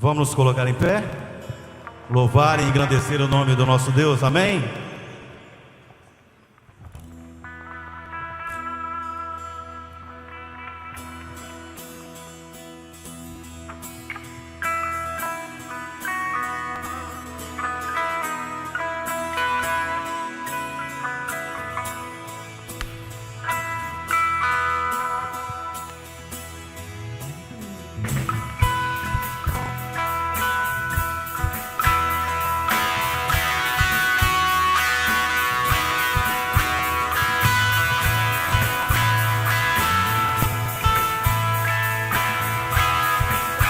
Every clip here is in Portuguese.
Vamos nos colocar em pé, louvar e engrandecer o nome do nosso Deus, amém?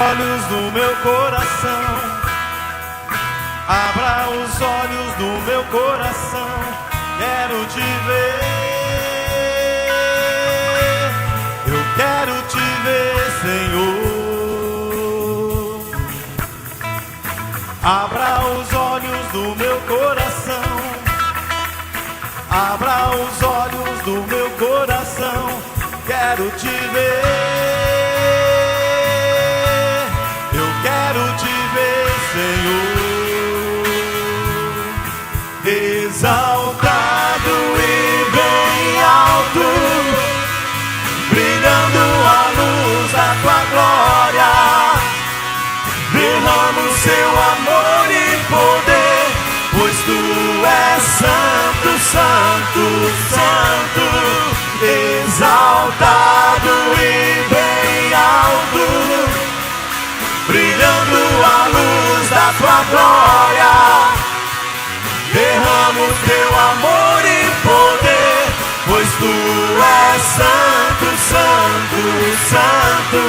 Olhos do meu coração, abra os olhos do meu coração, quero te ver, eu quero te ver, Senhor. Abra os olhos do meu coração, abra os olhos do meu coração, quero te ver. Quero te ver, Senhor, exaltado e bem alto, brilhando a luz da tua glória. Derrama o seu amor e poder, pois tu és santo, santo, santo, exaltado e bem alto, brilhando a luz da tua glória. Derrama o teu amor e poder, pois tu és santo, santo, santo.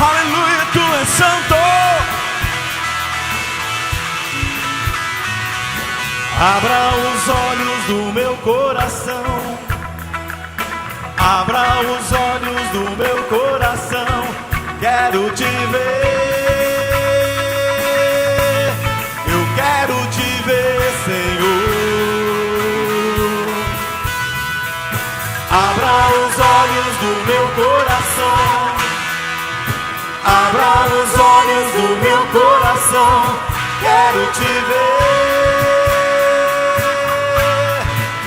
Aleluia, tu és santo. Abra os olhos do meu coração, abra os olhos do meu coração, quero te ver, eu quero te ver, Senhor. Abra os olhos do meu coração, abra os olhos do meu coração, quero te ver,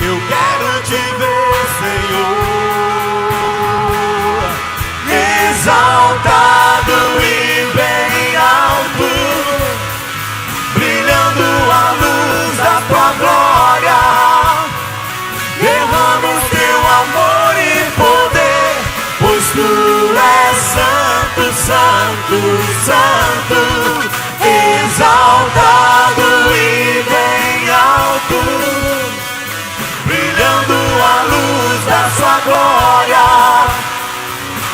eu quero te ver, Senhor. Exaltado e bem alto, brilhando a luz da tua glória. Derrama o teu amor e poder, pois tu és santo, santo, santo. Exaltado e bem alto, brilhando a luz da sua glória.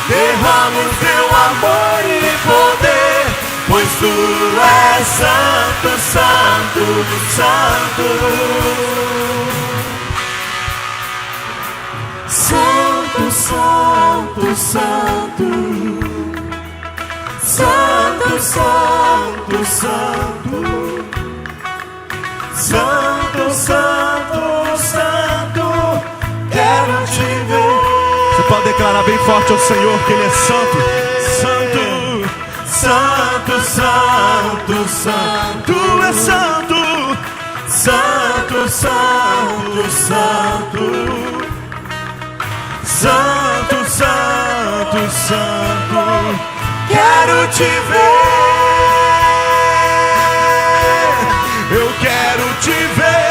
Derrama o teu amor e poder, pois tu és santo, santo, santo. Santo, santo, santo. Santo, santo, santo. Santo, santo, santo. Quero te ver. Você pode declarar bem forte ao Senhor que Ele é santo. Santo, santo, santo, santo. Tu és santo. Santo, santo, santo. Santo, santo, santo. Quero te ver. Eu quero te ver.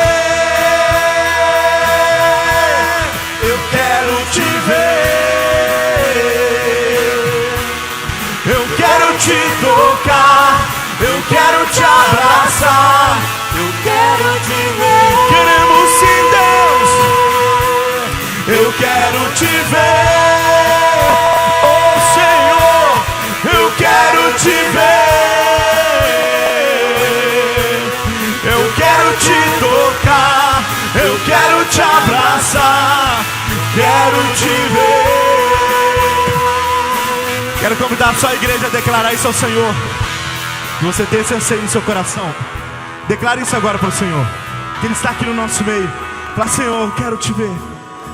Eu quero te ver, eu quero te tocar, eu quero te abraçar, eu quero te ver. Queremos sim, Deus, eu quero te ver, oh Senhor, eu quero te ver, eu quero te tocar, eu quero te abraçar, quero te ver. Quero convidar a sua igreja a declarar isso ao Senhor. Que você tenha esse anseio no seu coração. Declare isso agora para o Senhor, que Ele está aqui no nosso meio. Fala: Senhor, eu quero te ver,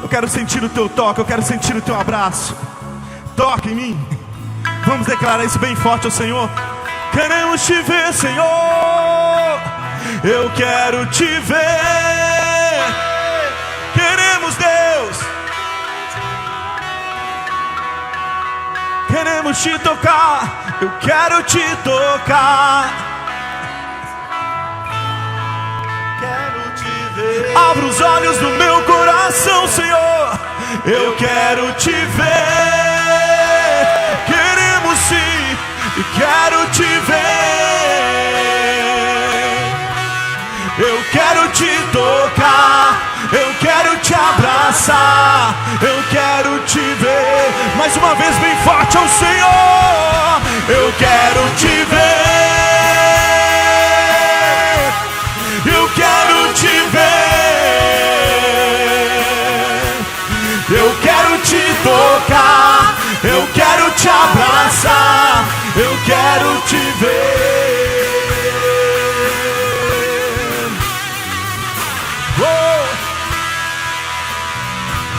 eu quero sentir o teu toque, eu quero sentir o teu abraço. toca em mim. Vamos declarar isso bem forte ao Senhor. Queremos te ver, Senhor. Eu quero te ver. Queremos, Deus. Queremos te tocar. Eu quero te tocar. Quero te ver. Abra os olhos do meu coração, Senhor. Eu quero te ver. Queremos sim. E quero te ver. Eu quero te tocar. Eu quero te abraçar. Eu quero te ver. Mais uma vez bem forte ao Senhor. Eu quero te ver. Eu quero te ver. Eu quero te tocar. Eu quero te abraçar. Eu quero te ver. Oh!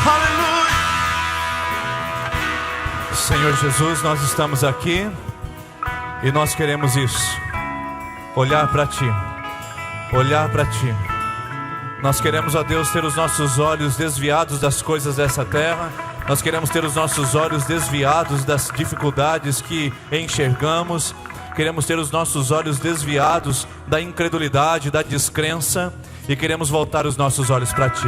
Aleluia! Senhor Jesus, nós estamos aqui e nós queremos isso. Olhar para Ti. Olhar para Ti. Nós queremos, ó Deus, ter os nossos olhos desviados das coisas dessa terra. Nós queremos ter os nossos olhos desviados das dificuldades que enxergamos. Queremos ter os nossos olhos desviados da incredulidade, da descrença. E queremos voltar os nossos olhos para Ti.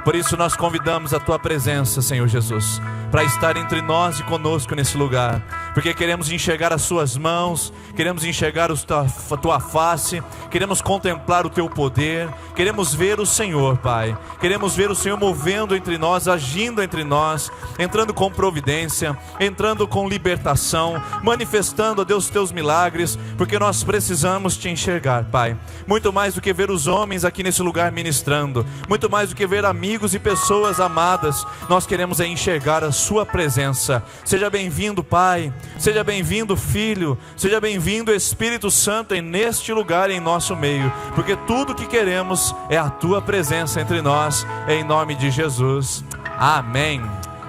Por isso nós convidamos a Tua presença, Senhor Jesus, para estar entre nós e conosco nesse lugar. Porque queremos enxergar as Suas mãos, queremos enxergar a Tua face, queremos contemplar o Teu poder, queremos ver o Senhor, Pai. Queremos ver o Senhor movendo entre nós, agindo entre nós, entrando com providência, entrando com libertação, manifestando, ó Deus, Teus milagres, porque nós precisamos Te enxergar, Pai. Muito mais do que ver os homens aqui nesse lugar ministrando, muito mais do que ver amigos e pessoas amadas, nós queremos enxergar a Sua presença. Seja bem-vindo, Pai. Seja bem-vindo, Filho. Seja bem-vindo, Espírito Santo, neste lugar, em nosso meio, porque tudo que queremos é a Tua presença entre nós, em nome de Jesus. Amém.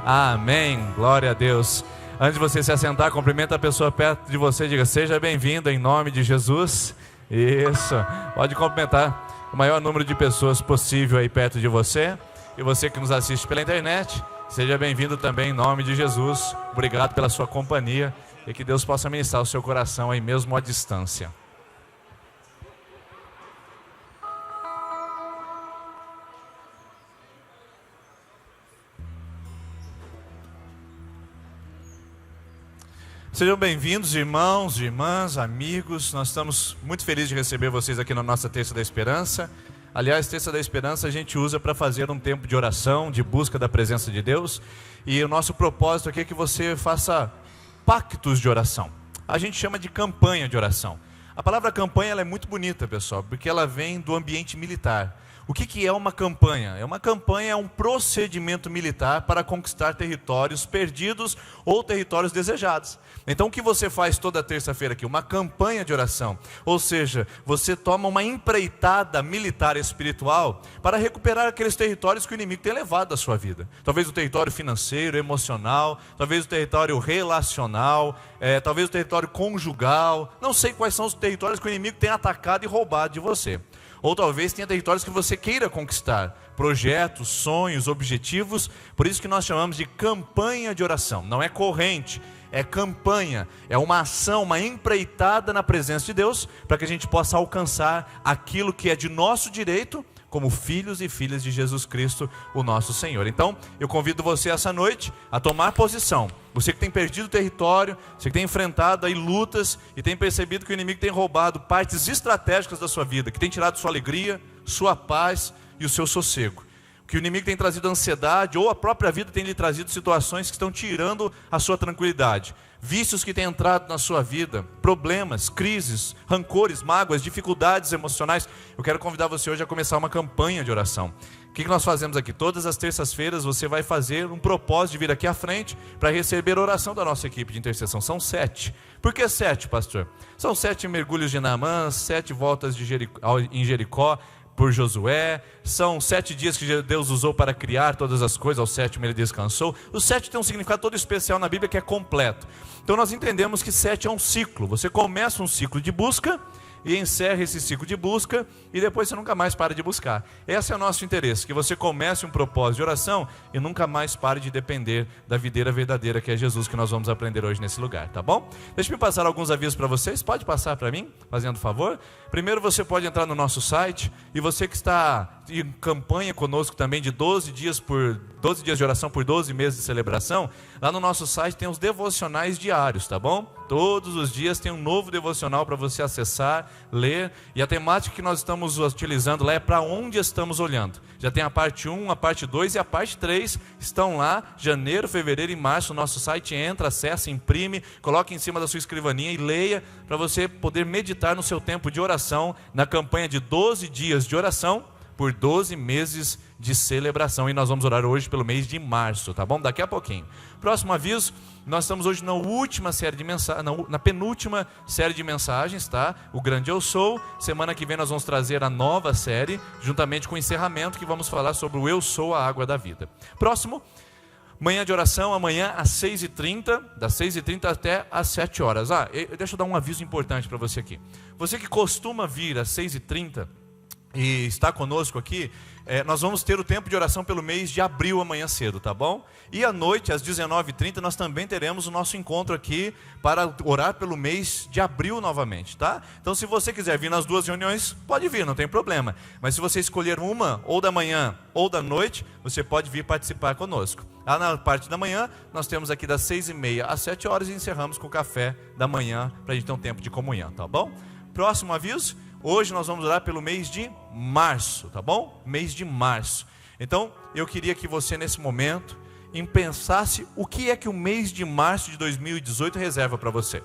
Amém. Glória a Deus. Antes de você se assentar, cumprimenta a pessoa perto de você, diga: seja bem-vindo em nome de Jesus. Isso. Pode cumprimentar o maior número de pessoas possível aí perto de você. E você que nos assiste pela internet, seja bem-vindo também em nome de Jesus. Obrigado pela sua companhia e que Deus possa ministrar o seu coração aí mesmo à distância. Sejam bem-vindos, irmãos, irmãs, amigos. Nós estamos muito felizes de receber vocês aqui na nossa Terça da Esperança. Aliás, Terça da Esperança a gente usa para fazer um tempo de oração, de busca da presença de Deus. E o nosso propósito aqui é que você faça pactos de oração. A gente chama de campanha de oração. A palavra campanha ela é muito bonita, pessoal, porque ela vem do ambiente militar. O que é uma campanha? Uma campanha é um procedimento militar para conquistar territórios perdidos ou territórios desejados. Então o que você faz toda terça-feira aqui? Uma campanha de oração. Ou seja, você toma uma empreitada militar espiritual para recuperar aqueles territórios que o inimigo tem levado da sua vida. Talvez o território financeiro, emocional, talvez o território relacional, talvez o território conjugal. Não sei quais são os territórios que o inimigo tem atacado e roubado de você. Ou talvez tenha territórios que você queira conquistar, projetos, sonhos, objetivos. Por isso que nós chamamos de campanha de oração. Não é corrente, é campanha, é uma ação, uma empreitada na presença de Deus, para que a gente possa alcançar aquilo que é de nosso direito, como filhos e filhas de Jesus Cristo, o nosso Senhor. Então, eu convido você essa noite a tomar posição. Você que tem perdido território, você que tem enfrentado aí lutas e tem percebido que o inimigo tem roubado partes estratégicas da sua vida, que tem tirado sua alegria, sua paz e o seu sossego. Que o inimigo tem trazido ansiedade ou a própria vida tem lhe trazido situações que estão tirando a sua tranquilidade. Vícios que têm entrado na sua vida, problemas, crises, rancores, mágoas, dificuldades emocionais. Eu quero convidar você hoje a começar uma campanha de oração. O que nós fazemos aqui? Todas as terças-feiras você vai fazer um propósito de vir aqui à frente para receber a oração da nossa equipe de intercessão. São 7. Por que 7, pastor? São 7 mergulhos de Naamã, 7 voltas em Jericó, por Josué, são 7 dias que Deus usou para criar todas as coisas, ao 7º ele descansou. O 7 tem um significado todo especial na Bíblia que é completo. Então nós entendemos que 7 é um ciclo, você começa um ciclo de busca e encerra esse ciclo de busca e depois você nunca mais para de buscar. Esse é o nosso interesse, que você comece um propósito de oração e nunca mais pare de depender da videira verdadeira que é Jesus, que nós vamos aprender hoje nesse lugar, tá bom? Deixa eu passar alguns avisos para vocês, pode passar para mim, fazendo favor. Primeiro você pode entrar no nosso site e você que está em campanha conosco também de 12 dias de oração por 12 meses de celebração, lá no nosso site tem os devocionais diários, tá bom? Todos os dias tem um novo devocional para você acessar, ler, e a temática que nós estamos utilizando lá é para onde estamos olhando. Já tem a parte 1, a parte 2 e a parte 3 estão lá, janeiro, fevereiro e março. O nosso site entra, acessa, imprime, coloca em cima da sua escrivaninha e leia para você poder meditar no seu tempo de oração, na campanha de 12 dias de oração por 12 meses de celebração, e nós vamos orar hoje pelo mês de março, tá bom? Daqui a pouquinho. Próximo aviso, nós estamos hoje na última série de mensagens, na penúltima série de mensagens, tá? O Grande Eu Sou. Semana que vem nós vamos trazer a nova série, juntamente com o encerramento, que vamos falar sobre o Eu Sou, a Água da Vida. Próximo, manhã de oração, amanhã às 6h30, das 6h30 até às 7 horas. Deixa eu dar um aviso importante para você aqui. Você que costuma vir às 6h30, e está conosco aqui, nós vamos ter o tempo de oração pelo mês de abril amanhã cedo, tá bom? E à noite, às 19h30, nós também teremos o nosso encontro aqui para orar pelo mês de abril novamente, tá? Então se você quiser vir nas duas reuniões, pode vir, não tem problema. Mas se você escolher uma, ou da manhã ou da noite, você pode vir participar conosco. Lá na parte da manhã, nós temos aqui das 6h30 às 7 horas e encerramos com o café da manhã, para a gente ter um tempo de comunhão, tá bom? Próximo aviso. Hoje nós vamos orar pelo mês de março, tá bom? Mês de março. Então, eu queria que você nesse momento pensasse o que é que o mês de março de 2018 reserva para você.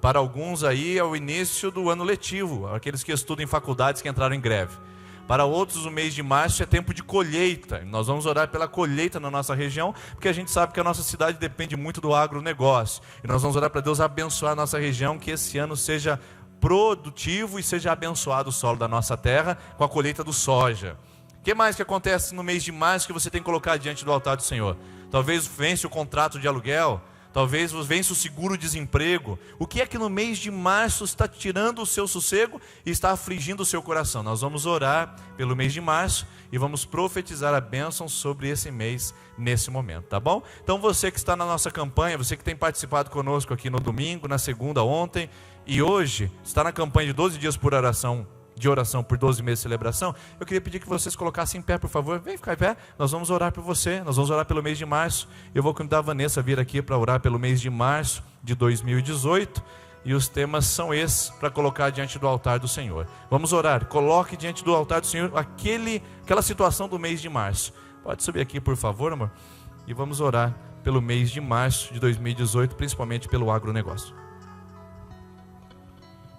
Para alguns aí é o início do ano letivo, aqueles que estudam em faculdades que entraram em greve. Para outros o mês de março é tempo de colheita. Nós vamos orar pela colheita na nossa região, porque a gente sabe que a nossa cidade depende muito do agronegócio. E nós vamos orar para Deus abençoar a nossa região, que esse ano seja produtivo e seja abençoado o solo da nossa terra com a colheita do soja. O que mais que acontece no mês de março que você tem que colocar diante do altar do Senhor? Talvez vence o contrato de aluguel, talvez vence o seguro-desemprego. O que é que no mês de março está tirando o seu sossego e está afligindo o seu coração? Nós vamos orar pelo mês de março e vamos profetizar a bênção sobre esse mês nesse momento, tá bom? Então você que está na nossa campanha, você que tem participado conosco aqui no domingo, na segunda, ontem e hoje, está na campanha de 12 dias de oração por 12 meses de celebração, eu queria pedir que vocês colocassem em pé, por favor. Vem ficar em pé, nós vamos orar por você, nós vamos orar pelo mês de março. Eu vou convidar a Vanessa a vir aqui para orar pelo mês de março de 2018, e os temas são esses, para colocar diante do altar do Senhor. Vamos orar, coloque diante do altar do Senhor aquela situação do mês de março. Pode subir aqui, por favor, amor, e vamos orar pelo mês de março de 2018, principalmente pelo agronegócio.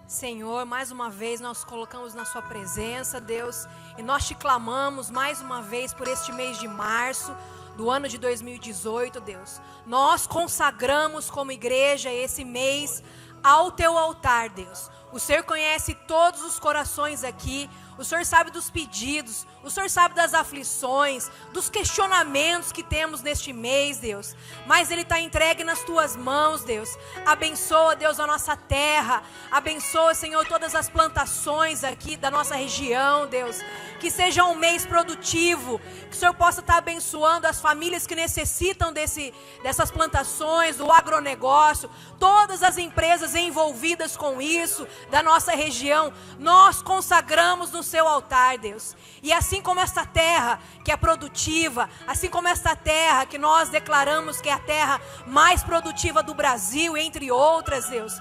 Senhor, mais uma vez nós colocamos na sua presença, Deus, e nós te clamamos mais uma vez por este mês de março do ano de 2018, Deus. Nós consagramos como igreja esse mês ao teu altar, Deus. O Senhor conhece todos os corações aqui, o Senhor sabe dos pedidos, o Senhor sabe das aflições, dos questionamentos que temos neste mês, Deus. Mas Ele está entregue nas Tuas mãos, Deus. Abençoa, Deus, a nossa terra. Abençoa, Senhor, todas as plantações aqui da nossa região, Deus. Que seja um mês produtivo, que o Senhor possa estar abençoando as famílias que necessitam dessas plantações, do agronegócio, todas as empresas envolvidas com isso, da nossa região. Nós consagramos no seu altar, Deus. E assim como esta terra que é produtiva, assim como esta terra que nós declaramos que é a terra mais produtiva do Brasil, entre outras, Deus,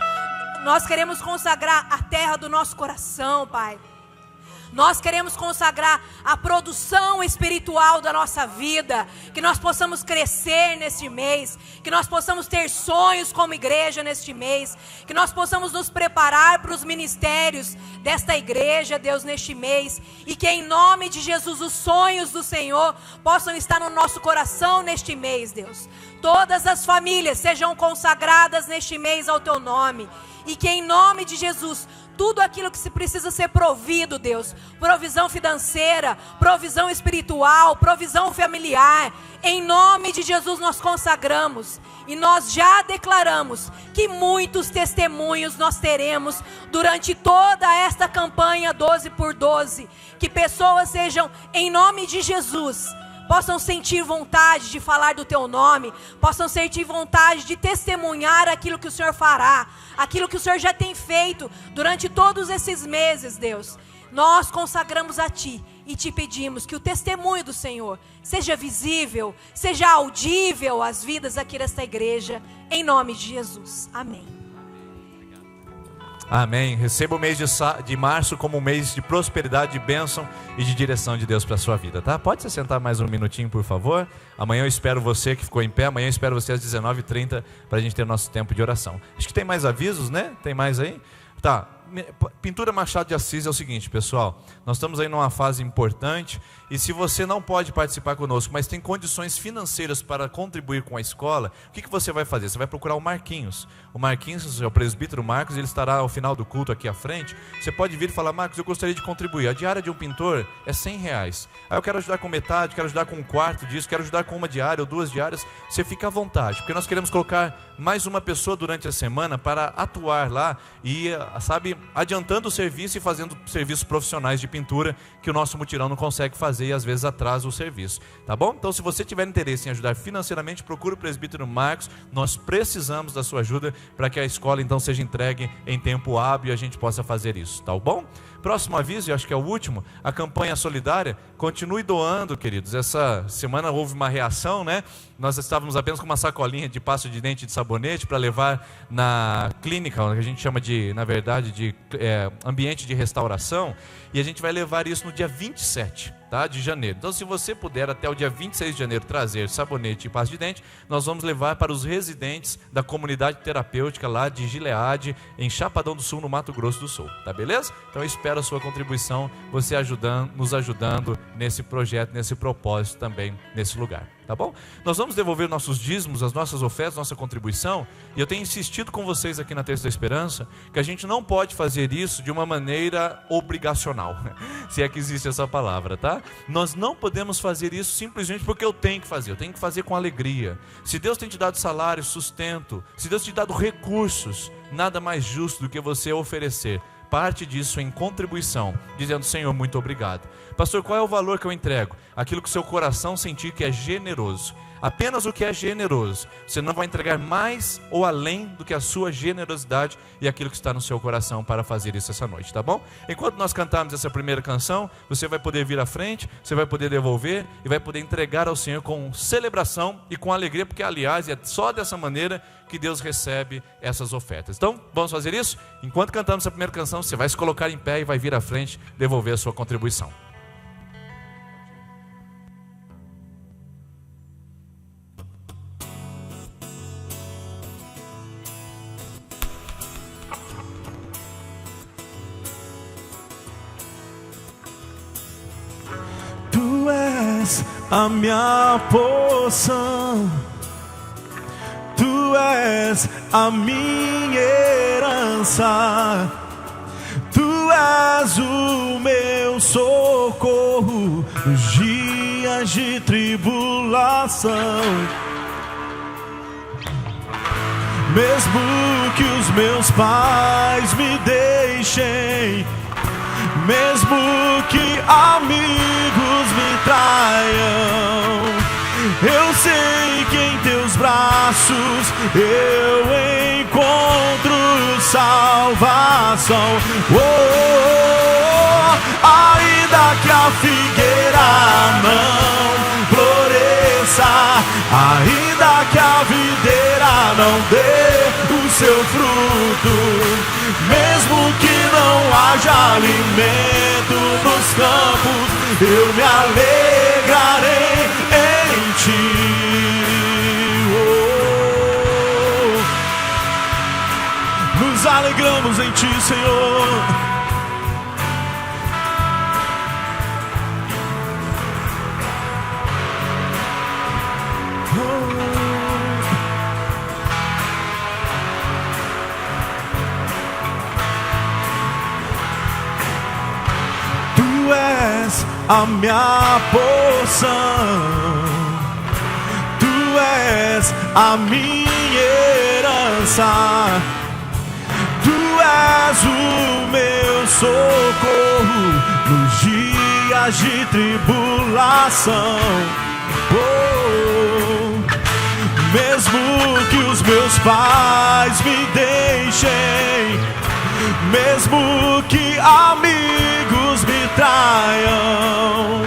nós queremos consagrar a terra do nosso coração, Pai. Nós queremos consagrar a produção espiritual da nossa vida, que nós possamos crescer neste mês, que nós possamos ter sonhos como igreja neste mês, que nós possamos nos preparar para os ministérios desta igreja, Deus, neste mês, e que em nome de Jesus os sonhos do Senhor possam estar no nosso coração neste mês, Deus. todas as famílias sejam consagradas neste mês ao Teu nome. E que em nome de Jesus, tudo aquilo que se precisa ser provido, Deus, provisão financeira, provisão espiritual, provisão familiar, em nome de Jesus nós consagramos. E nós já declaramos que muitos testemunhos nós teremos durante toda esta campanha 12 por 12. Que pessoas sejam, em nome de Jesus, possam sentir vontade de falar do Teu nome, possam sentir vontade de testemunhar aquilo que o Senhor fará, aquilo que o Senhor já tem feito durante todos esses meses, Deus. Nós consagramos a Ti e Te pedimos que o testemunho do Senhor seja visível, seja audível às vidas aqui desta igreja, em nome de Jesus. Amém. Amém. Receba o mês de março como um mês de prosperidade, de bênção e de direção de Deus para a sua vida, tá? Pode se sentar mais um minutinho, por favor. Amanhã eu espero você que ficou em pé. Amanhã eu espero você às 19h30 para a gente ter nosso tempo de oração. Acho que tem mais avisos, né? Tem mais aí? Tá. Pintura Machado de Assis é o seguinte, pessoal. Nós estamos aí numa fase importante. E se você não pode participar conosco, mas tem condições financeiras para contribuir com a escola, o que você vai fazer? Você vai procurar o Marquinhos. O Marquinhos, é o presbítero Marcos, ele estará ao final do culto aqui à frente. Você pode vir e falar: Marcos, eu gostaria de contribuir. A diária de um pintor é R$100. Aí eu quero ajudar com metade, quero ajudar com um quarto disso, quero ajudar com uma diária ou 2 diárias. Você fica à vontade, porque nós queremos colocar mais uma pessoa durante a semana para atuar lá e, sabe, adiantando o serviço e fazendo serviços profissionais de pintura que o nosso mutirão não consegue fazer e às vezes atrasa o serviço, tá bom? Então, se você tiver interesse em ajudar financeiramente, procure o presbítero Marcos. Nós precisamos da sua ajuda para que a escola então seja entregue em tempo hábil e a gente possa fazer isso, tá bom? Próximo aviso, eu acho que é o último, a campanha solidária. Continue doando, queridos. Essa semana houve uma reação, né? Nós estávamos apenas com uma sacolinha de pasta de dente e de sabonete para levar na clínica, que a gente chama de, na verdade, de ambiente de restauração. E a gente vai levar isso no dia 27, tá, de janeiro. Então, se você puder até o dia 26 de janeiro trazer sabonete e pasta de dente, nós vamos levar para os residentes da comunidade terapêutica lá de Gileade, em Chapadão do Sul, no Mato Grosso do Sul. Tá beleza? Então eu espero a sua contribuição, você nos ajudando nesse projeto, nesse propósito também, nesse lugar. Tá bom? Nós vamos devolver nossos dízimos, as nossas ofertas, nossa contribuição. E eu tenho insistido com vocês aqui na Terça da Esperança que a gente não pode fazer isso de uma maneira obrigacional, se é que existe essa palavra, tá? Nós não podemos fazer isso simplesmente porque eu tenho que fazer. Eu tenho que fazer com alegria. Se Deus tem te dado salário, sustento, se Deus tem te dado recursos, nada mais justo do que você oferecer parte disso em contribuição, dizendo: Senhor, muito obrigado. Pastor, qual é o valor que eu entrego? Aquilo que o seu coração sentir que é generoso. Apenas o que é generoso. Você não vai entregar mais ou além do que a sua generosidade e aquilo que está no seu coração para fazer isso essa noite, tá bom? Enquanto nós cantarmos essa primeira canção, você vai poder vir à frente, você vai poder devolver e vai poder entregar ao Senhor com celebração e com alegria, porque aliás é só dessa maneira que Deus recebe essas ofertas. Então, vamos fazer isso? Enquanto cantamos essa primeira canção, você vai se colocar em pé e vai vir à frente devolver a sua contribuição. Tu és a minha porção, Tu és a minha herança, Tu és o meu socorro nos dias de tribulação. Mesmo que os meus pais me deixem, mesmo que amigos me traiam, eu sei que em teus braços eu encontro salvação. Ainda que a figueira não floresça, ainda que a videira não dê o seu fruto, mesmo que não haja alimento nos campos, eu me alegrarei em ti. Nos alegramos em ti, Senhor. a minha porção. Tu és a minha herança. Tu és o meu socorro nos dias de tribulação. Mesmo que os meus pais me deixem, mesmo que amigos me traiam,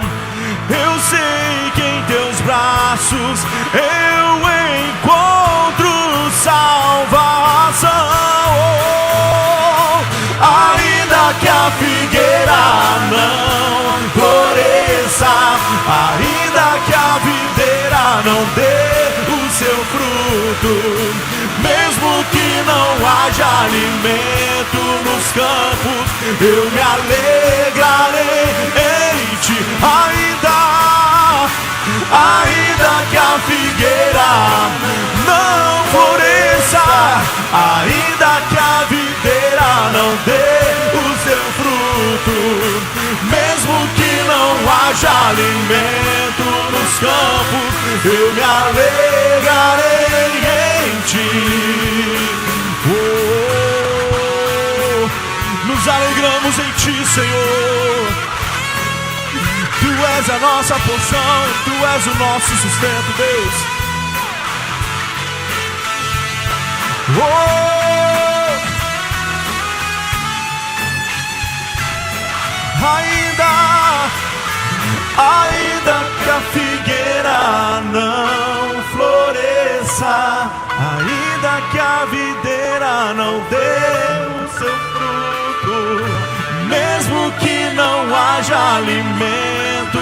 eu sei que em teus braços eu encontro salvação. Ainda que a figueira não floresça, ainda que a videira não dê o seu fruto, mesmo que não haja alimento nos campos, eu me alegrarei em ti. Ainda que a figueira não floresça, ainda que a videira não dê o seu fruto, mesmo que não haja alimento nos campos, eu me alegrarei em ti. Nos alegramos em ti, Senhor. Tu és a nossa porção, tu és o nosso sustento, Deus. Ainda que a figueira não floresça, ainda que a videira não dê o seu fruto, mesmo que não haja alimento,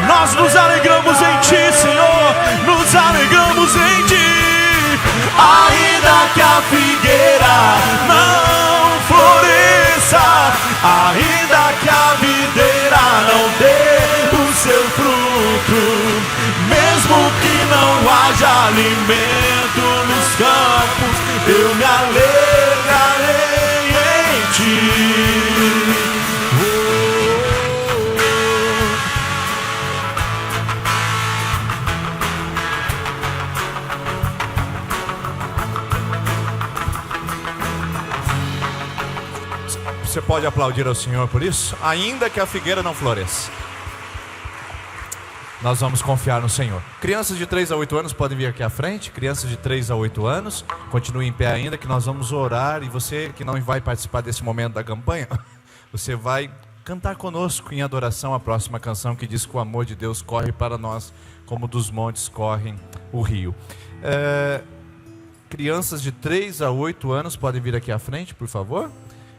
nós nos alegramos em ti, Senhor, nos alegramos em ti. Ainda que a figueira não floresça, ainda que a videira não dê o seu fruto, mesmo que não haja alimento nos campos, eu me alegrarei em ti. Você pode aplaudir ao Senhor por isso? Ainda que a figueira não floresça, nós vamos confiar no Senhor. Crianças de 3 a 8 anos podem vir aqui à frente. Crianças de 3 a 8 anos, continue em pé ainda, que nós vamos orar. E você que não vai participar desse momento da campanha, você vai cantar conosco em adoração a próxima canção, que diz que o amor de Deus corre para nós como dos montes correm o rio. Crianças de 3 a 8 anos podem vir aqui à frente, por favor.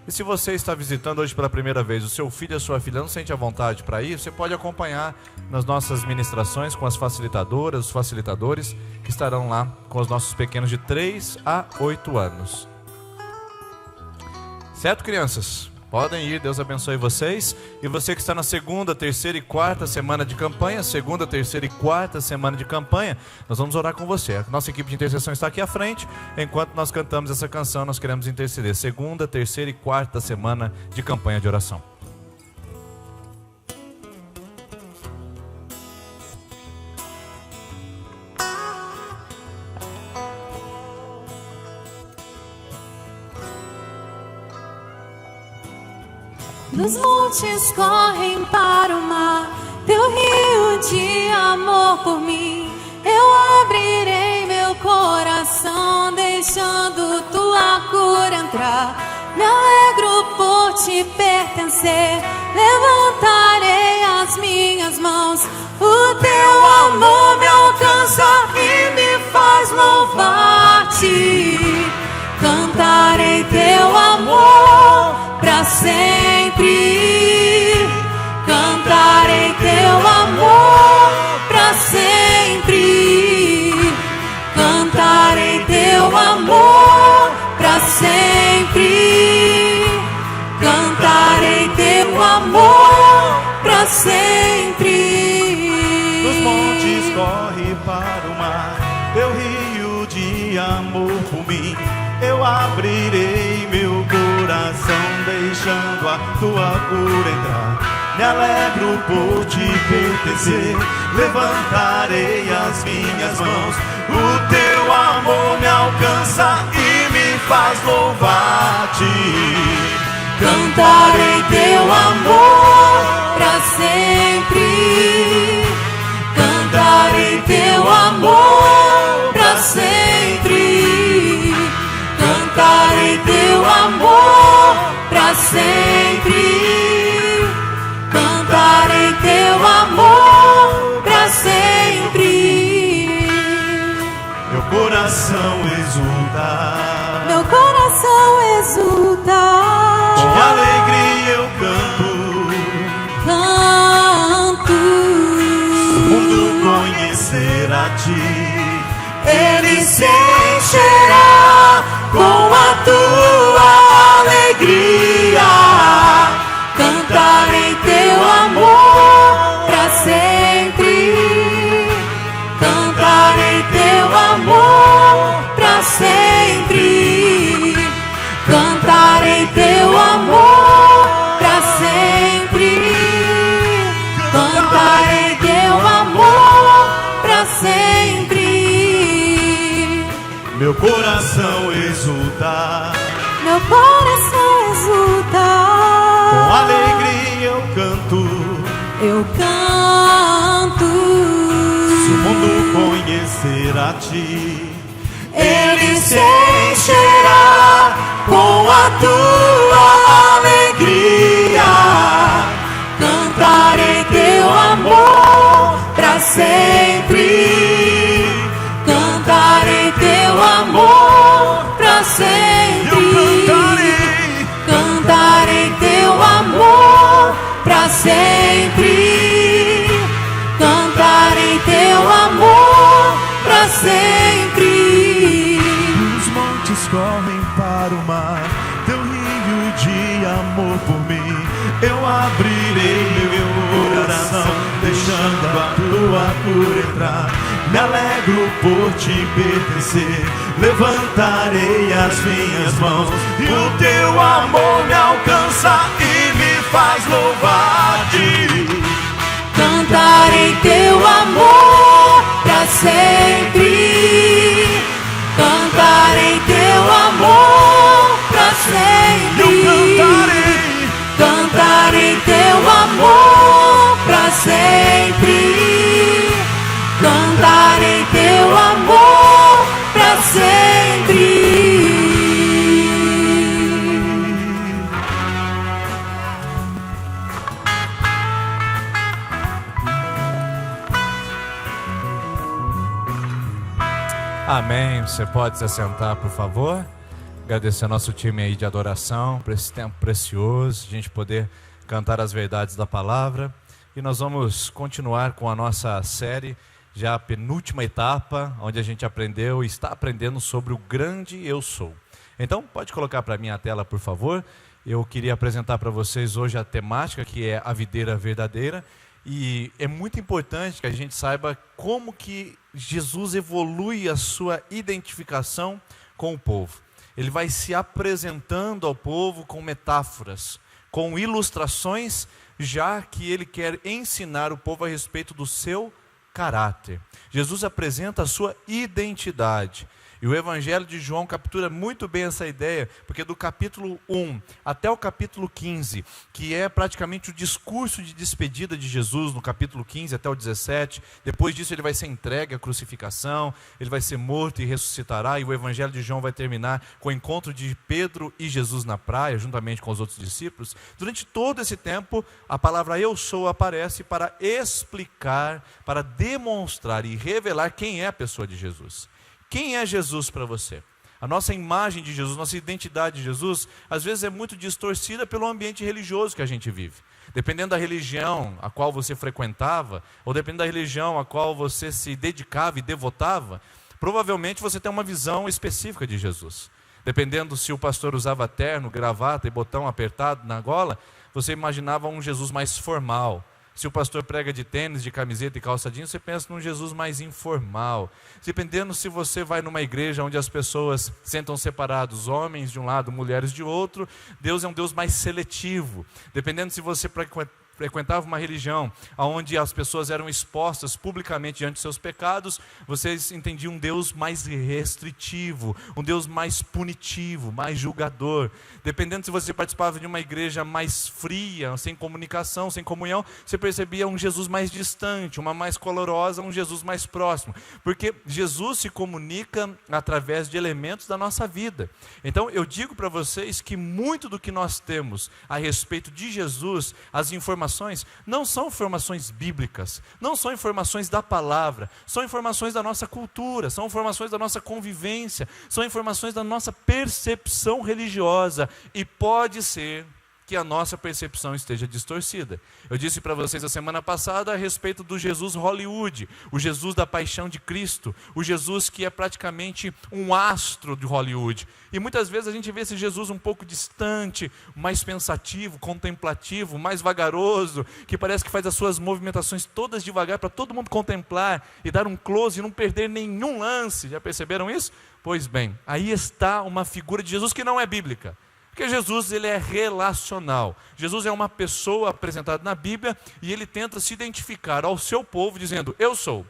E se você está visitando hoje pela primeira vez, o seu filho e a sua filha não sente a vontade para ir, você pode acompanhar nas nossas ministrações com as facilitadoras, os facilitadores que estarão lá com os nossos pequenos de 3 a 8 anos. Certo, crianças? Podem ir, Deus abençoe vocês. E você que está na segunda, terceira e quarta semana de campanha, segunda, terceira e quarta semana de campanha, nós vamos orar com você. A nossa equipe de intercessão está aqui à frente. Enquanto nós cantamos essa canção, nós queremos interceder. Segunda, terceira e quarta semana de campanha de oração. Dos montes correm para o mar, teu rio de amor por mim. Eu abrirei meu coração, deixando tua cura entrar. Me alegro por te pertencer, levantarei as minhas mãos. O teu amor me alcança e me faz louvar-te. Cantarei teu amor pra sempre. Cantarei teu amor pra sempre. Cantarei teu amor pra sempre. Cantarei teu amor pra sempre. Dos montes corre para o mar, teu rio de amor por mim. Eu abrirei meu coração, deixando a tua cura entrar. me alegro por te pertencer. Levantarei as minhas mãos, o teu amor me alcança e me faz louvar-te. Cantarei teu amor pra sempre. Cantarei teu amor pra sempre. Cantarei teu amor pra sempre. Cantarei teu amor pra sempre. Meu coração exulta, Meu coração exulta. de alegria eu canto. Canto. O mundo conhecer a ti, Ele se encherá com a tua alegria. Cantarei teu amor pra sempre. Cantarei teu amor pra sempre. Cantarei teu amor pra sempre. Cantarei teu amor pra sempre. meu coração exulta, Meu coração exulta. com alegria eu canto. Eu canto. Se o mundo conhecer a ti, Ele se encherá com a tua alegria. Cantarei teu amor pra sempre. Cantarei teu amor pra sempre. eu cantarei. Cantarei teu amor pra sempre. Cantarei teu amor pra sempre. Os montes correm para o mar, teu rio de amor por mim. Eu abrirei meu coração, deixando a tua cura entrar. Me alegro por te pertencer, levantarei as minhas mãos, e o teu amor me alcança e me faz louvar-te. Cantarei teu amor pra sempre. Cantarei teu amor pra sempre. Eu cantarei. Cantarei teu amor pra sempre. Cantarei teu amor pra sempre. Amém. Você pode se assentar, por favor. Agradecer ao nosso time aí de adoração por esse tempo precioso, a gente poder cantar as verdades da palavra. E nós vamos continuar com a nossa série, já a penúltima etapa, onde a gente aprendeu e está aprendendo sobre o grande eu sou. Então, pode colocar para mim a tela, por favor. Eu queria apresentar para vocês hoje a temática, que é a videira verdadeira. E é muito importante que a gente saiba como que Jesus evolui a sua identificação com o povo. Ele vai se apresentando ao povo com metáforas, com ilustrações, já que ele quer ensinar o povo a respeito do seu caráter. Jesus apresenta a sua identidade. E o Evangelho de João captura muito bem essa ideia, porque do capítulo 1 até o capítulo 15, que é praticamente o discurso de despedida de Jesus, no capítulo 15 até o 17, depois disso ele vai ser entregue à crucificação, ele vai ser morto e ressuscitará, e o Evangelho de João vai terminar com o encontro de Pedro e Jesus na praia, juntamente com os outros discípulos. Durante todo esse tempo, a palavra eu sou aparece para explicar, para demonstrar e revelar quem é a pessoa de Jesus. Quem é Jesus para você? A nossa imagem de Jesus, nossa identidade de Jesus, às vezes é muito distorcida pelo ambiente religioso que a gente vive. Dependendo da religião a qual você frequentava, ou dependendo da religião a qual você se dedicava e devotava, provavelmente você tem uma visão específica de Jesus. Dependendo se o pastor usava terno, gravata e botão apertado na gola, você imaginava um Jesus mais formal. Se o pastor prega de tênis, de camiseta e calça jeans, você pensa num Jesus mais informal. Dependendo se você vai numa igreja onde as pessoas sentam separados, homens de um lado, mulheres de outro, Deus é um Deus mais seletivo. Dependendo se você frequentavam uma religião onde as pessoas eram expostas publicamente diante de seus pecados, vocês entendiam um Deus mais restritivo, um Deus mais punitivo, mais julgador. Dependendo se você participava de uma igreja mais fria, sem comunicação, sem comunhão, você percebia um Jesus mais distante, uma mais colorosa, um Jesus mais próximo. Porque Jesus se comunica através de elementos da nossa vida. Então eu digo para vocês que muito do que nós temos a respeito de Jesus, as informações, não são informações bíblicas, não são informações da palavra, são informações da nossa cultura, são informações da nossa convivência, são informações da nossa percepção religiosa, e pode ser que a nossa percepção esteja distorcida. Eu disse para vocês a semana passada a respeito do Jesus Hollywood, o Jesus da paixão de Cristo, o Jesus que é praticamente um astro de Hollywood. E muitas vezes a gente vê esse Jesus um pouco distante, mais pensativo, contemplativo, mais vagaroso, que parece que faz as suas movimentações todas devagar para todo mundo contemplar e dar um close e não perder nenhum lance. Já perceberam isso? Pois bem, aí está uma figura de Jesus que não é bíblica. Porque Jesus, ele é relacional. Jesus é uma pessoa apresentada na Bíblia e ele tenta se identificar ao seu povo dizendo: eu sou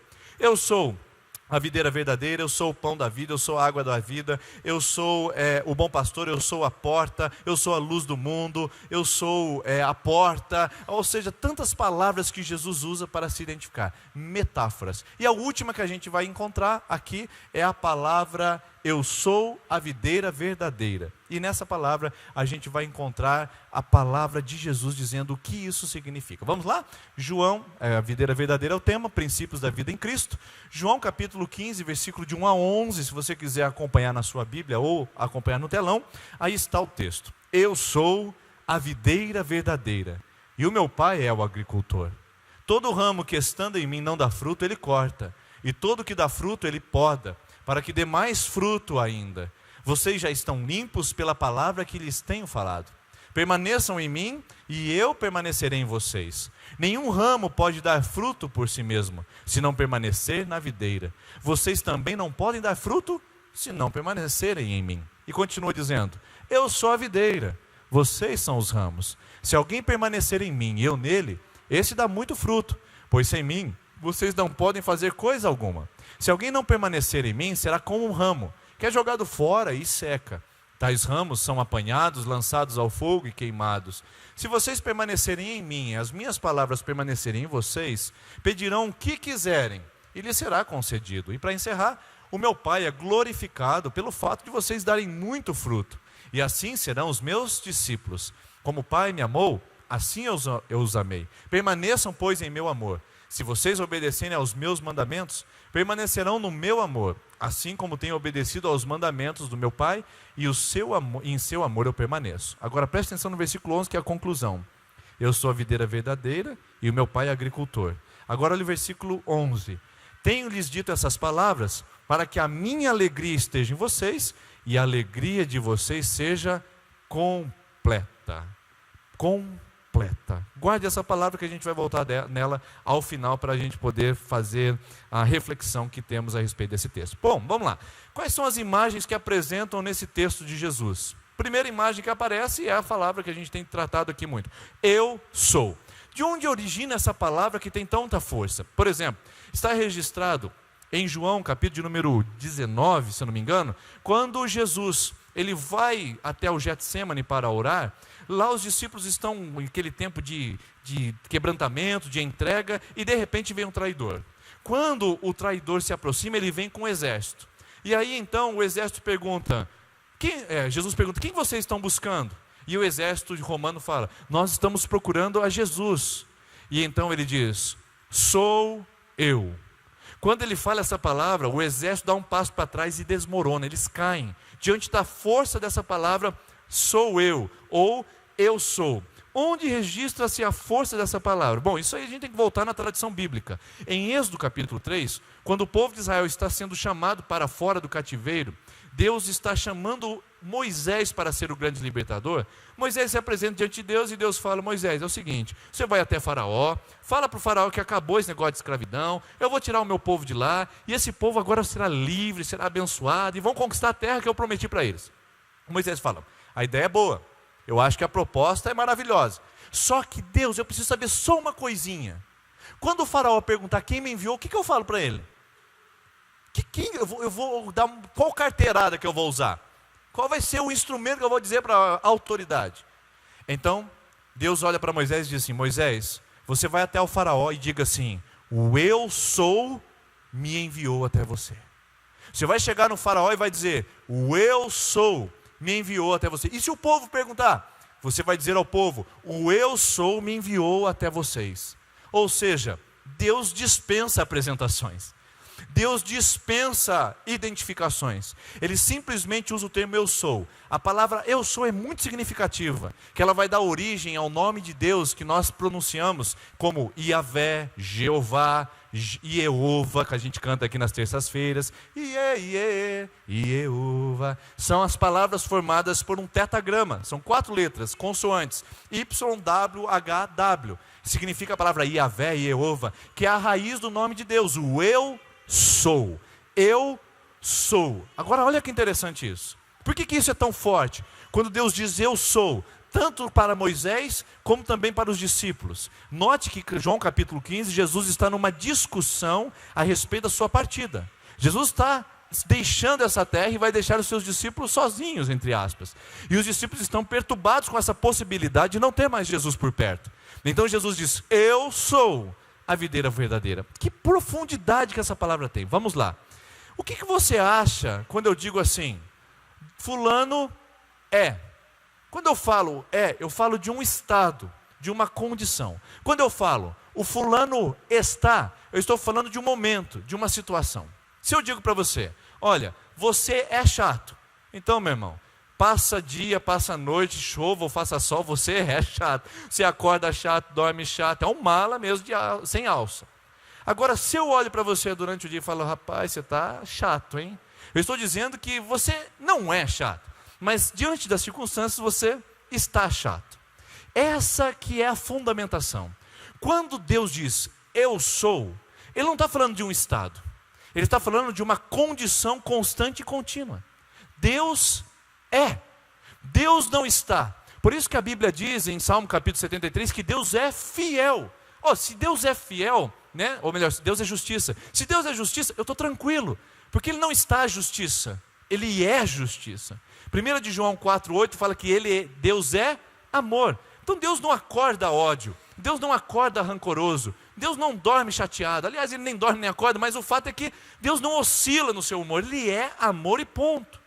a videira verdadeira, eu sou o pão da vida, eu sou a água da vida, eu sou o bom pastor, eu sou a porta, eu sou a luz do mundo, eu sou a porta. Ou seja, tantas palavras que Jesus usa para se identificar, metáforas. E a última que a gente vai encontrar aqui é a palavra eu sou a videira verdadeira. E nessa palavra a gente vai encontrar a palavra de Jesus dizendo o que isso significa. Vamos lá? João, a videira verdadeira é o tema, princípios da vida em Cristo. João capítulo 15, versículo de 1 a 11, se você quiser acompanhar na sua Bíblia ou acompanhar no telão, aí está o texto. Eu sou a videira verdadeira e o meu pai é o agricultor. Todo ramo que estando em mim não dá fruto, ele corta, e todo que dá fruto ele poda, para que dê mais fruto ainda. Vocês já estão limpos pela palavra que lhes tenho falado. Permaneçam em mim e eu permanecerei em vocês. Nenhum ramo pode dar fruto por si mesmo, se não permanecer na videira. Vocês também não podem dar fruto, se não permanecerem em mim. E continua dizendo: eu sou a videira, vocês são os ramos. Se alguém permanecer em mim e eu nele, esse dá muito fruto, pois sem mim vocês não podem fazer coisa alguma. Se alguém não permanecer em mim, será como um ramo, que é jogado fora e seca. Tais ramos são apanhados, lançados ao fogo e queimados. Se vocês permanecerem em mim, as minhas palavras permanecerem em vocês, pedirão o que quiserem, e lhes será concedido. E para encerrar, o meu Pai é glorificado pelo fato de vocês darem muito fruto, e assim serão os meus discípulos. Como o Pai me amou, assim eu os amei. Permaneçam, pois, em meu amor. Se vocês obedecerem aos meus mandamentos, permanecerão no meu amor, assim como tenho obedecido aos mandamentos do meu Pai, e em seu amor eu permaneço. Agora preste atenção no versículo 11, que é a conclusão. Eu sou a videira verdadeira e o meu Pai é agricultor. Agora olha o versículo 11. Tenho-lhes dito essas palavras para que a minha alegria esteja em vocês e a alegria de vocês seja completa. Completa. Guarde essa palavra que a gente vai voltar nela ao final para a gente poder fazer a reflexão que temos a respeito desse texto. Bom, vamos lá. Quais são as imagens que apresentam nesse texto de Jesus? Primeira imagem que aparece é a palavra que a gente tem tratado aqui muito. Eu sou. De onde origina essa palavra que tem tanta força? Por exemplo, está registrado em João, capítulo de número 19, se eu não me engano, quando Jesus ele vai até o Getsemane para orar. Lá os discípulos estão em aquele tempo de quebrantamento, de entrega, e de repente vem um traidor. Quando o traidor se aproxima, ele vem com o exército. E aí então o exército pergunta, Jesus pergunta, quem vocês estão buscando? E o exército romano fala, nós estamos procurando a Jesus. E então ele diz, sou eu. Quando ele fala essa palavra, o exército dá um passo para trás e desmorona, eles caem. Diante da força dessa palavra, sou eu, ou eu sou. Onde registra-se a força dessa palavra? Bom, isso aí a gente tem que voltar na tradição bíblica. Em Êxodo capítulo 3, quando o povo de Israel está sendo chamado para fora do cativeiro, Deus está chamando Moisés para ser o grande libertador. Moisés se apresenta diante de Deus e Deus fala, Moisés, é o seguinte, você vai até Faraó, fala para o Faraó que acabou esse negócio de escravidão, eu vou tirar o meu povo de lá, e esse povo agora será livre, será abençoado, e vão conquistar a terra que eu prometi para eles. Moisés fala, a ideia é boa, eu acho que a proposta é maravilhosa, Só que Deus, eu preciso saber só uma coisinha. Quando o faraó perguntar quem me enviou, o que eu falo para ele? Eu vou dar qual carteirada que eu vou usar? Qual vai ser o instrumento que eu vou dizer para a autoridade? Então, Deus olha para Moisés e diz assim: Moisés, você vai até o faraó e diga assim: o eu sou me enviou até você. Você vai chegar no faraó e vai dizer: o eu sou me enviou até você. E se o povo perguntar, você vai dizer ao povo: o eu sou me enviou até vocês. Ou seja, Deus dispensa apresentações. Deus dispensa identificações. Ele simplesmente usa o termo eu sou. A palavra eu sou é muito significativa, que ela vai dar origem ao nome de Deus que nós pronunciamos como Iavé, Jeová, Iehova, que a gente canta aqui nas terças-feiras. Iehova. São as palavras formadas por um tetagrama. São 4 letras, consoantes. YWHW. Significa a palavra Iavé, Iehova, que é a raiz do nome de Deus, o eu sou. Eu sou. Agora olha que interessante isso. Por que isso é tão forte? Quando Deus diz eu sou, tanto para Moisés, como também para os discípulos. Note que João capítulo 15, Jesus está numa discussão a respeito da sua partida. Jesus está deixando essa terra e vai deixar os seus discípulos sozinhos, entre aspas. E os discípulos estão perturbados com essa possibilidade de não ter mais Jesus por perto. Então Jesus diz: eu sou a videira verdadeira. Que profundidade que essa palavra tem. Vamos lá. O que você acha quando eu digo assim: fulano é? Quando eu falo eu falo de um estado, de uma condição. Quando eu falo o fulano está, eu estou falando de um momento, de uma situação. Se eu digo para você: olha, você é chato. Então, meu irmão, passa dia, passa noite, chova ou faça sol, você é chato. Você acorda chato, dorme chato, é um mala mesmo sem alça. Agora, se eu olho para você durante o dia e falo: rapaz, você está chato, hein? Eu estou dizendo que você não é chato, mas diante das circunstâncias você está chato. Essa que é a fundamentação. Quando Deus diz eu sou, Ele não está falando de um estado. Ele está falando de uma condição constante e contínua. Deus é. Deus não está. Por isso que a Bíblia diz em Salmo capítulo 73 que Deus é fiel. Se Deus é fiel, né? Ou melhor, se Deus é justiça. Se Deus é justiça, eu estou tranquilo. Porque Ele não está a justiça. Ele é justiça. 1 de João 4,8 fala que Deus é amor. Então Deus não acorda ódio. Deus não acorda rancoroso. Deus não dorme chateado. Aliás, Ele nem dorme nem acorda, mas o fato é que Deus não oscila no seu humor. Ele é amor e ponto.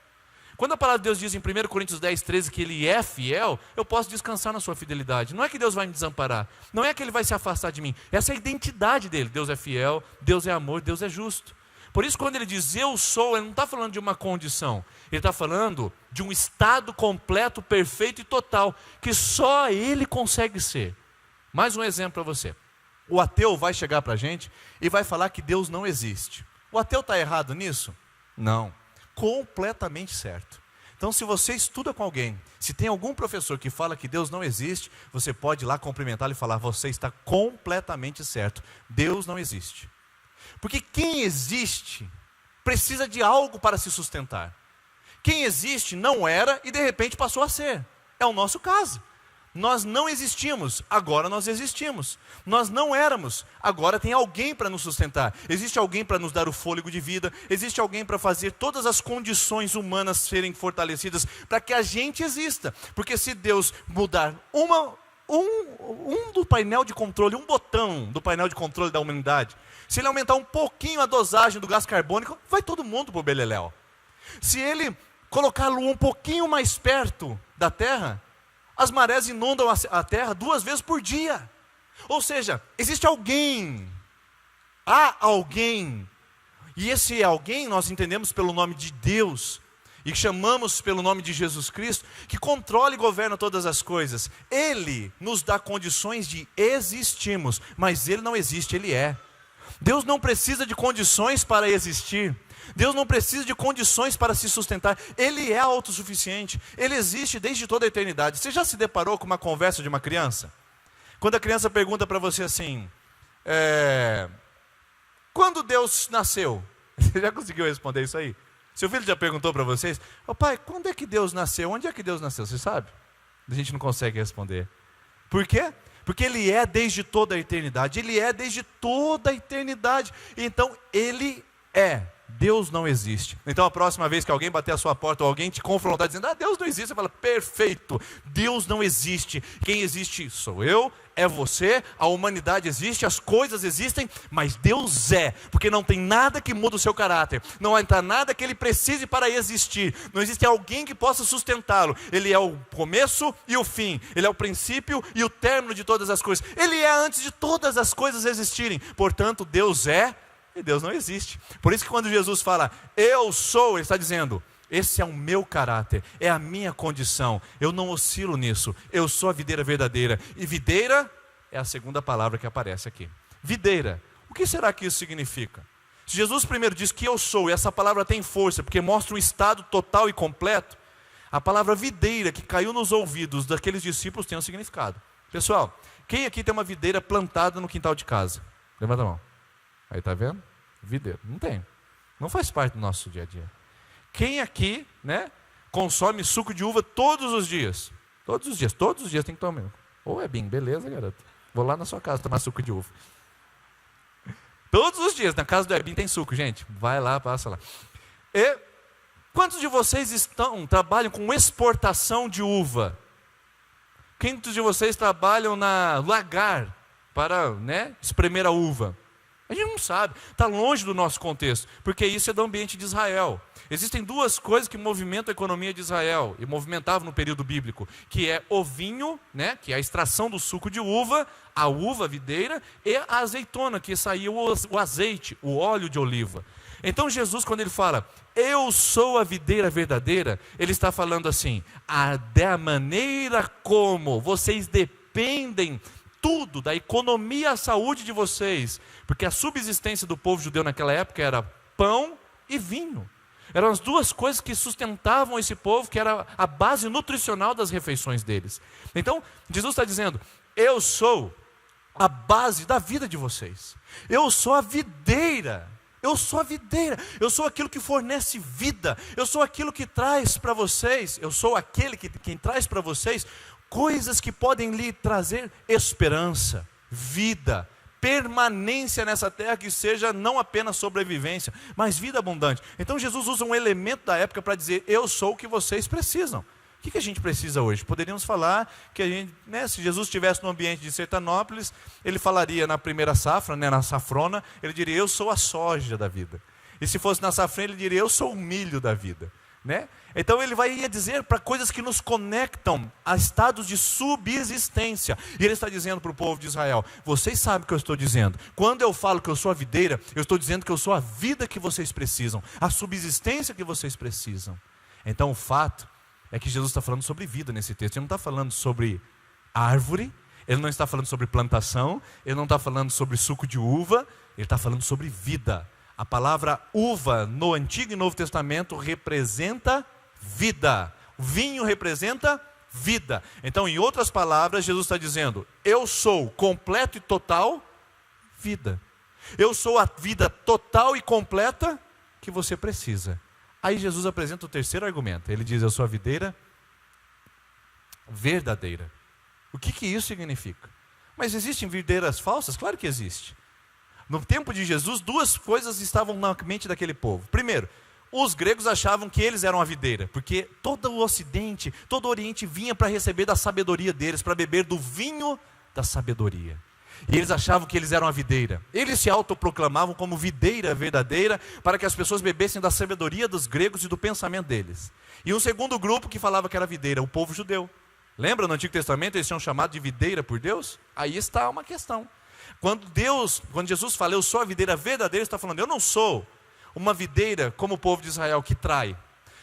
Quando a palavra de Deus diz em 1 Coríntios 10,13 que Ele é fiel, eu posso descansar na sua fidelidade. Não é que Deus vai me desamparar. Não é que Ele vai se afastar de mim. Essa é a identidade dEle. Deus é fiel, Deus é amor, Deus é justo. Por isso, quando Ele diz eu sou, Ele não está falando de uma condição. Ele está falando de um estado completo, perfeito e total, que só Ele consegue ser. Mais um exemplo para você. O ateu vai chegar para a gente e vai falar que Deus não existe. O ateu está errado nisso? Não. Completamente certo. Então, se você estuda com alguém, se tem algum professor que fala que Deus não existe, você pode ir lá cumprimentá-lo e falar: você está completamente certo. Deus não existe. Porque quem existe precisa de algo para se sustentar. Quem existe não era e de repente passou a ser. É o nosso caso. Nós não existimos, agora nós existimos. Nós não éramos, agora tem alguém para nos sustentar. Existe alguém para nos dar o fôlego de vida. Existe alguém para fazer todas as condições humanas serem fortalecidas para que a gente exista. Porque se Deus mudar um do painel de controle, um botão do painel de controle da humanidade, se Ele aumentar um pouquinho a dosagem do gás carbônico, vai todo mundo para o beleléu. Se Ele colocar a lua um pouquinho mais perto da Terra, as marés inundam a terra 2 vezes por dia. Ou seja, existe alguém. Há alguém. E esse alguém nós entendemos pelo nome de Deus. E chamamos pelo nome de Jesus Cristo, que controla e governa todas as coisas. Ele nos dá condições de existirmos. Mas Ele não existe, Ele é. Deus não precisa de condições para existir. Deus não precisa de condições para se sustentar. Ele é autossuficiente. Ele existe desde toda a eternidade. Você já se deparou com uma conversa de uma criança? Quando a criança pergunta para você assim: quando Deus nasceu? Você já conseguiu responder isso aí? Seu filho já perguntou para vocês: pai, quando é que Deus nasceu? Onde é que Deus nasceu? Você sabe? A gente não consegue responder. Por quê? Porque Ele é desde toda a eternidade. Ele é desde toda a eternidade. Então Ele é. Deus não existe. Então a próxima vez que alguém bater a sua porta ou alguém te confrontar dizendo, Deus não existe, você fala, perfeito, Deus não existe. Quem existe sou eu, é você, a humanidade existe, as coisas existem, mas Deus é, porque não tem nada que muda o seu caráter, não há nada que Ele precise para existir, não existe alguém que possa sustentá-lo. Ele é o começo e o fim, Ele é o princípio e o término de todas as coisas, Ele é antes de todas as coisas existirem. Portanto, Deus é e Deus não existe. Por isso que quando Jesus fala, eu sou, Ele está dizendo, esse é o meu caráter, é a minha condição, eu não oscilo nisso, eu sou a videira verdadeira. E videira é a segunda palavra que aparece aqui. Videira, o que será que isso significa? Se Jesus primeiro diz que eu sou, e essa palavra tem força, porque mostra um estado total e completo, a palavra videira que caiu nos ouvidos daqueles discípulos tem um significado. Pessoal, quem aqui tem uma videira plantada no quintal de casa? Levanta a mão. Aí tá vendo? Videira. Não tem. Não faz parte do nosso dia a dia. Quem aqui, consome suco de uva todos os dias? Todos os dias tem que tomar. Ô, Ebinho, beleza, garoto. Vou lá na sua casa tomar suco de uva. Todos os dias, na casa do Ebinho tem suco, gente. Vai lá, passa lá. E quantos de vocês trabalham com exportação de uva? Quantos de vocês trabalham na lagar para, espremer a uva? A gente não sabe, está longe do nosso contexto, porque isso é do ambiente de Israel. Existem duas coisas que movimentam a economia de Israel, e movimentavam no período bíblico, que é o vinho, que é a extração do suco de uva, a uva, a videira, e a azeitona, que saía o azeite, o óleo de oliva. Então Jesus, quando Ele fala, eu sou a videira verdadeira, Ele está falando assim, da maneira como vocês dependem tudo, da economia à saúde de vocês, porque a subsistência do povo judeu naquela época era pão e vinho. Eram as duas coisas que sustentavam esse povo, que era a base nutricional das refeições deles. Então, Jesus está dizendo, eu sou a base da vida de vocês. Eu sou a videira. Eu sou a videira. Eu sou aquilo que fornece vida. Eu sou aquilo que traz para vocês. Eu sou aquele que traz para vocês coisas que podem lhe trazer esperança, vida, permanência nessa terra, que seja não apenas sobrevivência, mas vida abundante. Então Jesus usa um elemento da época para dizer, eu sou o que vocês precisam. O que a gente precisa hoje? Poderíamos falar que a gente, se Jesus estivesse no ambiente de Sertanópolis, Ele falaria na primeira safra, na safrona, Ele diria, eu sou a soja da vida. E se fosse na safrinha, Ele diria, eu sou o milho da vida. Então Ele vai dizer para coisas que nos conectam a estados de subsistência. E Ele está dizendo para o povo de Israel, vocês sabem o que eu estou dizendo. Quando eu falo que eu sou a videira, eu estou dizendo que eu sou a vida que vocês precisam, a subsistência que vocês precisam. Então o fato é que Jesus está falando sobre vida nesse texto. Ele não está falando sobre árvore, Ele não está falando sobre plantação, Ele não está falando sobre suco de uva, Ele está falando sobre vida. A palavra uva no Antigo e Novo Testamento representa vida. O vinho representa vida. Então, em outras palavras, Jesus está dizendo, eu sou completo e total vida. Eu sou a vida total e completa que você precisa. Aí Jesus apresenta o terceiro argumento. Ele diz, eu sou a videira verdadeira. O que isso significa? Mas existem videiras falsas? Claro que existe. No tempo de Jesus, duas coisas estavam na mente daquele povo. Primeiro, os gregos achavam que eles eram a videira, porque todo o Ocidente, todo o Oriente vinha para receber da sabedoria deles, para beber do vinho da sabedoria. E eles achavam que eles eram a videira. Eles se autoproclamavam como videira verdadeira, para que as pessoas bebessem da sabedoria dos gregos e do pensamento deles. E um segundo grupo que falava que era videira, o povo judeu. Lembra no Antigo Testamento eles tinham chamado de videira por Deus? Aí está uma questão. Quando Jesus fala, eu sou a videira verdadeira, ele está falando, eu não sou uma videira como o povo de Israel que trai.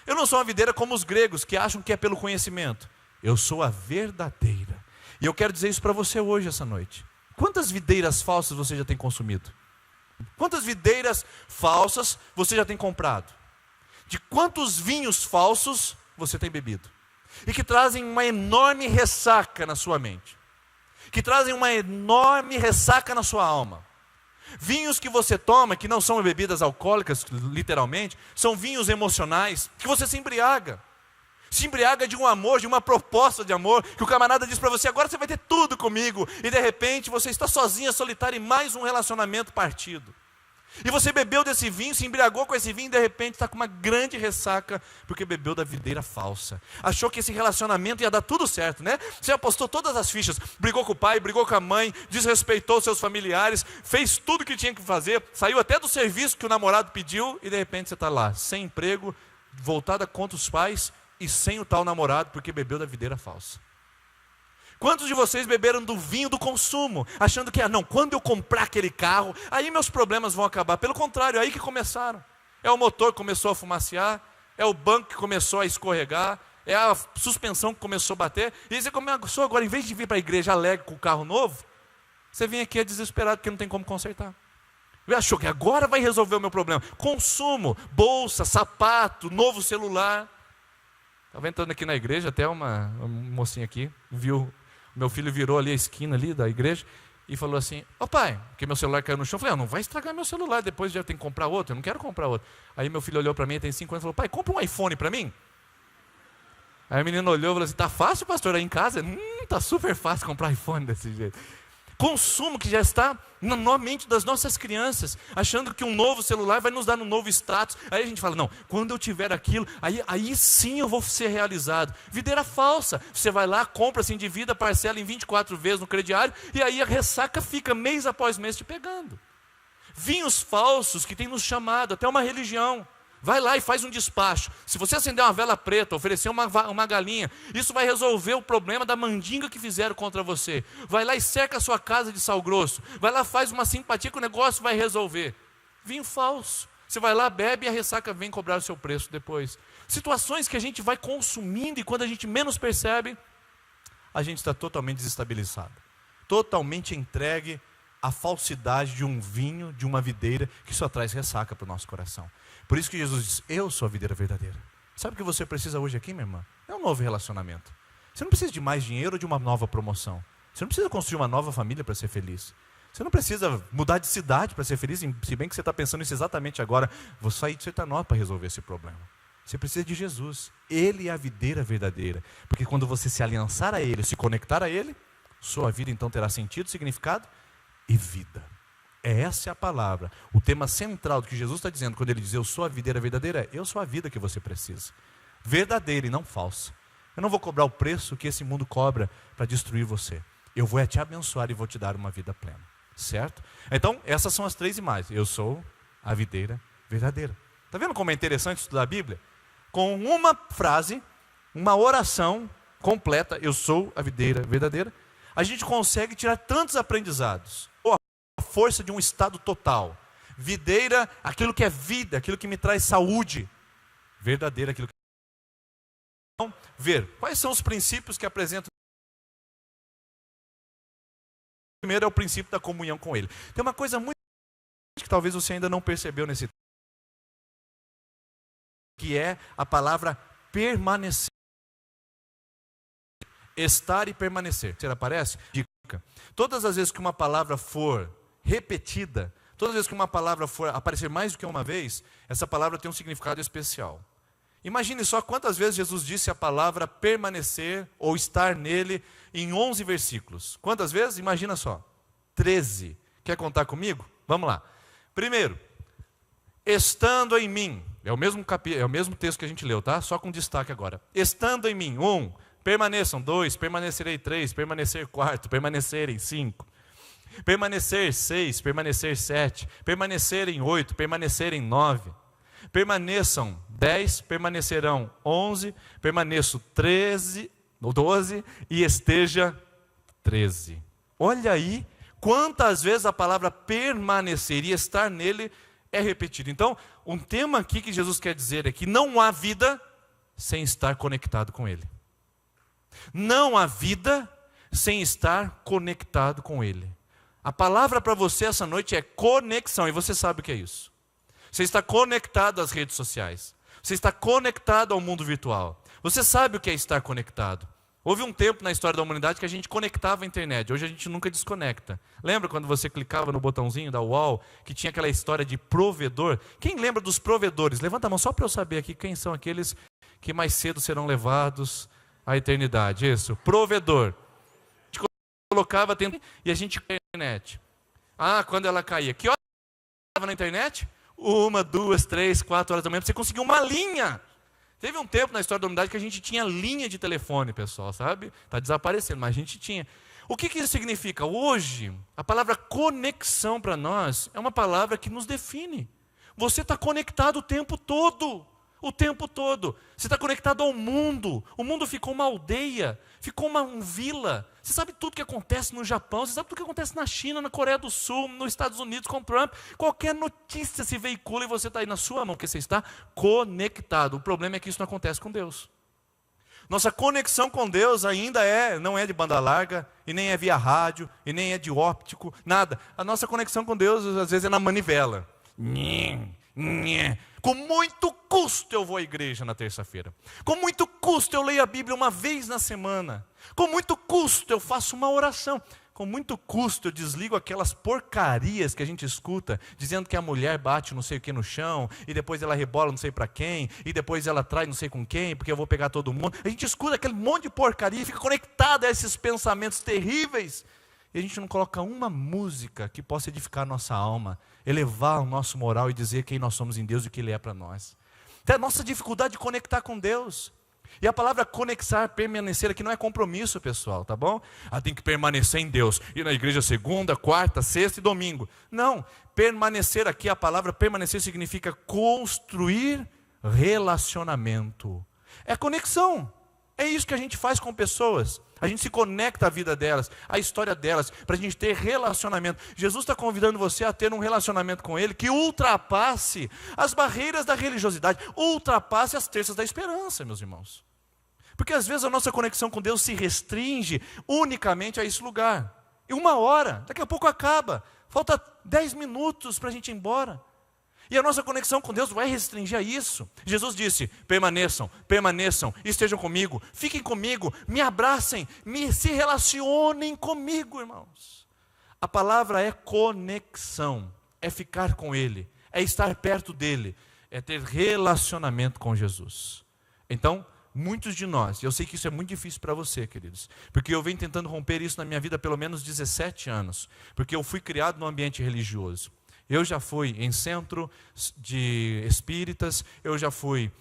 Eu não sou uma videira como os gregos que acham que é pelo conhecimento. Eu sou a verdadeira. E eu quero dizer isso para você hoje, essa noite. Quantas videiras falsas você já tem consumido? Quantas videiras falsas você já tem comprado? De quantos vinhos falsos você tem bebido? E que trazem uma enorme ressaca na sua mente. Que trazem uma enorme ressaca na sua alma. Vinhos que você toma, que não são bebidas alcoólicas, literalmente, são vinhos emocionais, que você se embriaga. Se embriaga de um amor, de uma proposta de amor, que o camarada diz para você, agora você vai ter tudo comigo. E de repente você está sozinha, solitária em mais um relacionamento partido. E você bebeu desse vinho, se embriagou com esse vinho e de repente está com uma grande ressaca, porque bebeu da videira falsa. Achou que esse relacionamento ia dar tudo certo, né? Você apostou todas as fichas, brigou com o pai, brigou com a mãe, desrespeitou seus familiares, fez tudo o que tinha que fazer, saiu até do serviço que o namorado pediu e de repente você está lá, sem emprego, voltada contra os pais e sem o tal namorado, porque bebeu da videira falsa. Quantos de vocês beberam do vinho do consumo, achando que, não, quando eu comprar aquele carro, aí meus problemas vão acabar? Pelo contrário, é aí que começaram. É o motor que começou a fumaciar, é o banco que começou a escorregar, é a suspensão que começou a bater, e você começou agora, em vez de vir para a igreja alegre com o carro novo, você vem aqui desesperado porque não tem como consertar. Achou que agora vai resolver o meu problema. Consumo, bolsa, sapato, novo celular. Estava entrando aqui na igreja, até uma mocinha aqui, viu, meu filho virou ali a esquina ali da igreja e falou assim, pai, porque meu celular caiu no chão. Eu falei, não vai estragar meu celular, depois já tem que comprar outro, eu não quero comprar outro. Aí meu filho olhou para mim, tem 5 anos, e falou, pai, compra um iPhone para mim. Aí a menina olhou e falou assim, tá fácil, pastor, aí em casa? Tá super fácil comprar iPhone desse jeito. Consumo que já está na mente das nossas crianças, achando que um novo celular vai nos dar um novo status. Aí a gente fala, não, quando eu tiver aquilo, aí sim eu vou ser realizado. Videira falsa, você vai lá, compra, se endivida, parcela em 24 vezes no crediário, e aí a ressaca fica mês após mês te pegando. Vinhos falsos que tem nos chamado, até uma religião. Vai lá e faz um despacho. Se você acender uma vela preta, oferecer uma galinha, isso vai resolver o problema da mandinga que fizeram contra você. Vai lá e cerca a sua casa de sal grosso. Vai lá, faz uma simpatia que o negócio vai resolver. Vinho falso. Você vai lá, bebe e a ressaca vem cobrar o seu preço depois. Situações que a gente vai consumindo e quando a gente menos percebe, a gente está totalmente desestabilizado. Totalmente entregue à falsidade de um vinho, de uma videira que só traz ressaca para o nosso coração. Por isso que Jesus diz, eu sou a videira verdadeira. Sabe o que você precisa hoje aqui, minha irmã? É um novo relacionamento. Você não precisa de mais dinheiro ou de uma nova promoção. Você não precisa construir uma nova família para ser feliz. Você não precisa mudar de cidade para ser feliz, se bem que você está pensando isso exatamente agora. Vou sair de Sertanópolis para resolver esse problema. Você precisa de Jesus. Ele é a videira verdadeira. Porque quando você se aliançar a Ele, se conectar a Ele, sua vida então terá sentido, significado e vida. Essa é a palavra, o tema central do que Jesus está dizendo quando Ele diz, eu sou a videira verdadeira, eu sou a vida que você precisa. Verdadeira e não falsa. Eu não vou cobrar o preço que esse mundo cobra para destruir você. Eu vou te abençoar e vou te dar uma vida plena. Certo? Então, essas são as 3 imagens. Eu sou a videira verdadeira. Está vendo como é interessante estudar a Bíblia? Com uma frase, uma oração completa, eu sou a videira verdadeira, a gente consegue tirar tantos aprendizados. A força de um estado total. Videira, aquilo que é vida, aquilo que me traz saúde. Verdadeira, aquilo que... Então, ver, quais são os princípios que apresentam. O primeiro é o princípio da comunhão com Ele. Tem uma coisa muito que talvez você ainda não percebeu nesse texto, que é a palavra permanecer. Estar e permanecer. Você aparece? Dica. Todas as vezes que uma palavra for repetida, todas as vezes que uma palavra for aparecer mais do que uma vez, essa palavra tem um significado especial. Imagine só quantas vezes Jesus disse a palavra permanecer ou estar nele em 11 versículos. Quantas vezes? Imagina só. 13. Quer contar comigo? Vamos lá. Primeiro, estando em mim. É o mesmo texto que a gente leu, tá? Só com destaque agora. Estando em mim. 1. Permaneçam. 2. Permanecerei. 3. Permanecer. 4. Permanecerem. 5. Permanecer 6, permanecer 7, permanecerem 8, permanecerem 9, permaneçam 10, permanecerão 11, permaneço 13, 12 e esteja 13. Olha aí quantas vezes a palavra permanecer e estar nele é repetida. Então, um tema aqui que Jesus quer dizer é que não há vida sem estar conectado com Ele. Não há vida sem estar conectado com Ele. A palavra para você essa noite é conexão, e você sabe o que é isso. Você está conectado às redes sociais. Você está conectado ao mundo virtual. Você sabe o que é estar conectado. Houve um tempo na história da humanidade que a gente conectava a internet. Hoje a gente nunca desconecta. Lembra quando você clicava no botãozinho da UOL, que tinha aquela história de provedor? Quem lembra dos provedores? Levanta a mão só para eu saber aqui quem são aqueles que mais cedo serão levados à eternidade. Isso, provedor. A gente colocava tempo e a gente caía na internet. Quando ela caía, que hora estava na internet? 1, 2, 3, 4 horas da manhã, para você conseguir uma linha. Teve um tempo na história da humanidade que a gente tinha linha de telefone, pessoal, sabe? Está desaparecendo, mas a gente tinha. O que isso significa? Hoje, a palavra conexão para nós é uma palavra que nos define. Você está conectado o tempo todo. O tempo todo. Você está conectado ao mundo. O mundo ficou uma aldeia, ficou uma vila. Você sabe tudo o que acontece no Japão, você sabe tudo o que acontece na China, na Coreia do Sul, nos Estados Unidos com Trump. Qualquer notícia se veicula e você está aí na sua mão, porque você está conectado. O problema é que isso não acontece com Deus. Nossa conexão com Deus ainda não é de banda larga, e nem é via rádio, e nem é de óptico, nada. A nossa conexão com Deus às vezes é na manivela. Com muito custo eu vou à igreja na terça-feira. Com muito custo eu leio a Bíblia uma vez na semana. Com muito custo eu faço uma oração. Com muito custo eu desligo aquelas porcarias que a gente escuta, dizendo que a mulher bate não sei o que no chão, e depois ela rebola não sei para quem, e depois ela trai não sei com quem, porque eu vou pegar todo mundo. A gente escuta aquele monte de porcaria e fica conectado a esses pensamentos terríveis. E a gente não coloca uma música que possa edificar a nossa alma, elevar o nosso moral e dizer quem nós somos em Deus e o que Ele é para nós. Então, a nossa dificuldade de conectar com Deus. E a palavra conexar, permanecer aqui não é compromisso, pessoal, tá bom? Tem que permanecer em Deus. Ir na igreja segunda, quarta, sexta e domingo. Não, permanecer aqui, a palavra permanecer significa construir relacionamento. É conexão. É isso que a gente faz com pessoas. A gente se conecta à vida delas, à história delas, para a gente ter relacionamento. Jesus está convidando você a ter um relacionamento com Ele que ultrapasse as barreiras da religiosidade, ultrapasse as terças da esperança, meus irmãos. Porque às vezes a nossa conexão com Deus se restringe unicamente a esse lugar. E 1 hora, daqui a pouco acaba. Falta 10 minutos para a gente ir embora. E a nossa conexão com Deus vai restringir a isso. Jesus disse, permaneçam, estejam comigo, fiquem comigo, me abracem, se relacionem comigo, irmãos. A palavra é conexão, é ficar com Ele, é estar perto dEle, é ter relacionamento com Jesus. Então, muitos de nós, e eu sei que isso é muito difícil para você, queridos, porque eu venho tentando romper isso na minha vida há pelo menos 17 anos, porque eu fui criado num ambiente religioso. Eu já fui em centro de espíritas, eu já fui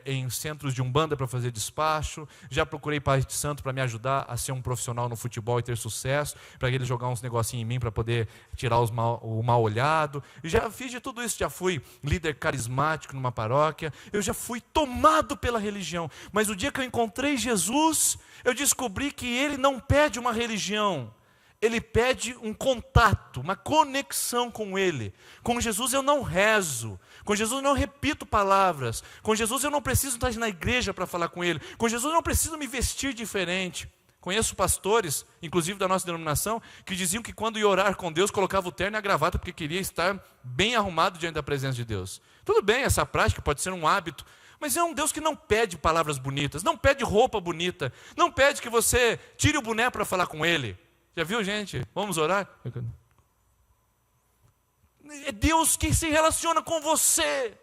em centros de umbanda para fazer despacho, já procurei pai de santo para me ajudar a ser um profissional no futebol e ter sucesso, para ele jogar uns negocinhos em mim para poder tirar o mal olhado. Já fiz de tudo isso, já fui líder carismático numa paróquia, eu já fui tomado pela religião. Mas o dia que eu encontrei Jesus, eu descobri que Ele não pede uma religião. Ele pede um contato, uma conexão com Ele. Com Jesus eu não rezo, com Jesus eu não repito palavras, com Jesus eu não preciso estar na igreja para falar com Ele, com Jesus eu não preciso me vestir diferente. Conheço pastores, inclusive da nossa denominação, que diziam que quando ia orar com Deus, colocava o terno e a gravata porque queria estar bem arrumado diante da presença de Deus. Tudo bem, essa prática pode ser um hábito, mas é um Deus que não pede palavras bonitas, não pede roupa bonita, não pede que você tire o boné para falar com Ele. Já viu, gente? Vamos orar? É Deus que se relaciona com você,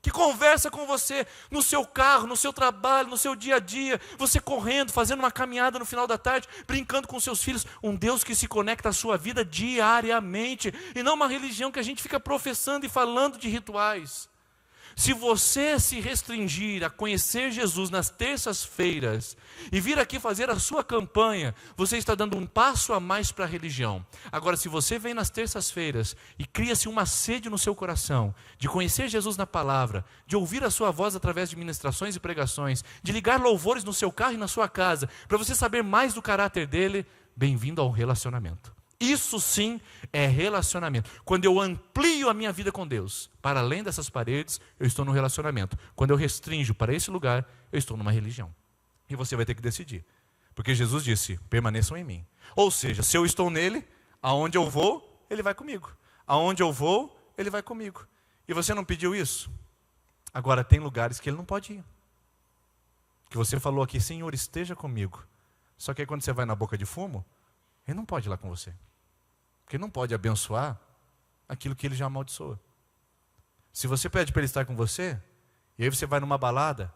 que conversa com você no seu carro, no seu trabalho, no seu dia a dia, você correndo, fazendo uma caminhada no final da tarde, brincando com seus filhos. Um Deus que se conecta à sua vida diariamente, e não uma religião que a gente fica professando e falando de rituais. Se você se restringir a conhecer Jesus nas terças-feiras e vir aqui fazer a sua campanha, você está dando um passo a mais para a religião. Agora, se você vem nas terças-feiras e cria-se uma sede no seu coração de conhecer Jesus na palavra, de ouvir a sua voz através de ministrações e pregações, de ligar louvores no seu carro e na sua casa, para você saber mais do caráter dele, bem-vindo ao relacionamento. Isso sim é relacionamento. Quando eu amplio a minha vida com Deus, para além dessas paredes, eu estou no relacionamento. Quando eu restringo para esse lugar, eu estou numa religião. E você vai ter que decidir. Porque Jesus disse, permaneçam em mim. Ou seja, se eu estou nele, aonde eu vou, ele vai comigo. Aonde eu vou, ele vai comigo. E você não pediu isso? Agora tem lugares que ele não pode ir. Que você falou aqui, Senhor, esteja comigo. Só que aí quando você vai na boca de fumo, ele não pode ir lá com você. Porque ele não pode abençoar aquilo que ele já amaldiçoa. Se você pede para ele estar com você, e aí você vai numa balada,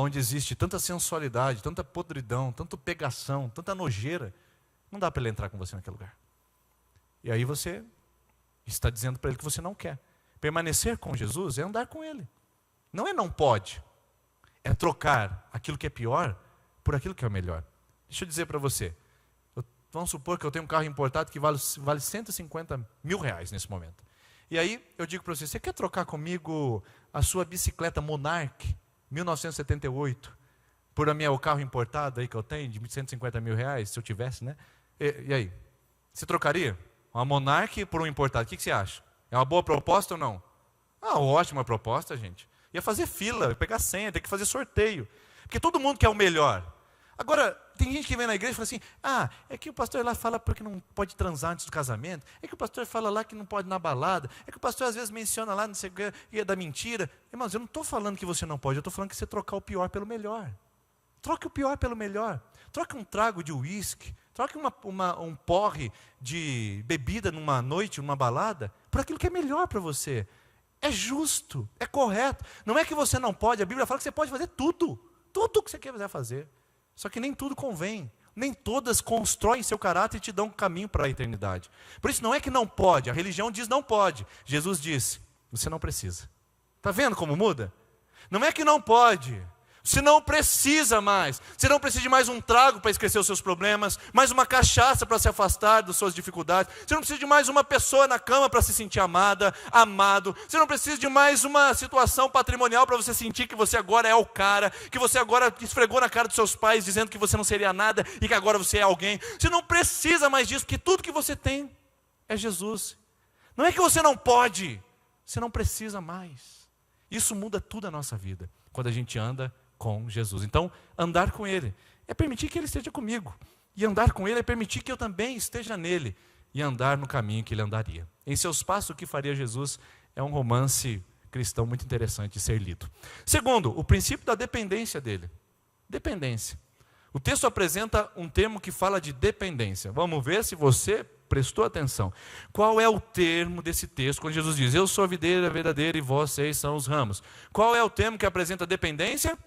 onde existe tanta sensualidade, tanta podridão, tanta pegação, tanta nojeira, não dá para ele entrar com você naquele lugar. E aí você está dizendo para ele que você não quer. Permanecer com Jesus é andar com ele. Não é não pode. É trocar aquilo que é pior por aquilo que é o melhor. Deixa eu dizer para você. Vamos supor que eu tenho um carro importado que vale 150 mil reais nesse momento. E aí eu digo para você, você quer trocar comigo a sua bicicleta Monarch 1978 por o carro importado aí que eu tenho de 150 mil reais, se eu tivesse, né? E aí? Você trocaria uma Monarch por um importado? O que você acha? É uma boa proposta ou não? Ótima proposta, gente. Ia fazer fila, pegar senha, ter que fazer sorteio. Porque todo mundo quer o melhor. Agora, tem gente que vem na igreja e fala assim, é que o pastor lá fala porque não pode transar antes do casamento, é que o pastor fala lá que não pode ir na balada, é que o pastor às vezes menciona lá, não sei o que, é da mentira. Irmãos, eu não estou falando que você não pode, eu estou falando que você trocar o pior pelo melhor. Troque o pior pelo melhor. Troque um trago de uísque, troque um porre de bebida numa noite, numa balada, por aquilo que é melhor para você. É justo, é correto. Não é que você não pode, a Bíblia fala que você pode fazer tudo o que você quiser fazer. Só que nem tudo convém, nem todas constroem seu caráter e te dão um caminho para a eternidade. Por isso não é que não pode, a religião diz não pode. Jesus disse, você não precisa. Está vendo como muda? Não é que não pode, você não precisa mais. Você não precisa de mais um trago para esquecer os seus problemas, mais uma cachaça para se afastar das suas dificuldades. Você não precisa de mais uma pessoa na cama para se sentir amada, amado. Você não precisa de mais uma situação patrimonial para você sentir que você agora é o cara, que você agora esfregou na cara dos seus pais dizendo que você não seria nada e que agora você é alguém. Você não precisa mais disso, porque tudo que você tem é Jesus. Não é que você não pode, você não precisa mais. Isso muda tudo a nossa vida, quando a gente anda com Jesus. Então, andar com Ele é permitir que Ele esteja comigo. E andar com Ele é permitir que eu também esteja nele. E andar no caminho que Ele andaria. Em seus passos, o que faria Jesus é um romance cristão muito interessante de ser lido. Segundo, o princípio da dependência dele. Dependência. O texto apresenta um termo que fala de dependência. Vamos ver se você prestou atenção. Qual é o termo desse texto quando Jesus diz, eu sou a videira verdadeira e vocês são os ramos? Qual é o termo que apresenta dependência?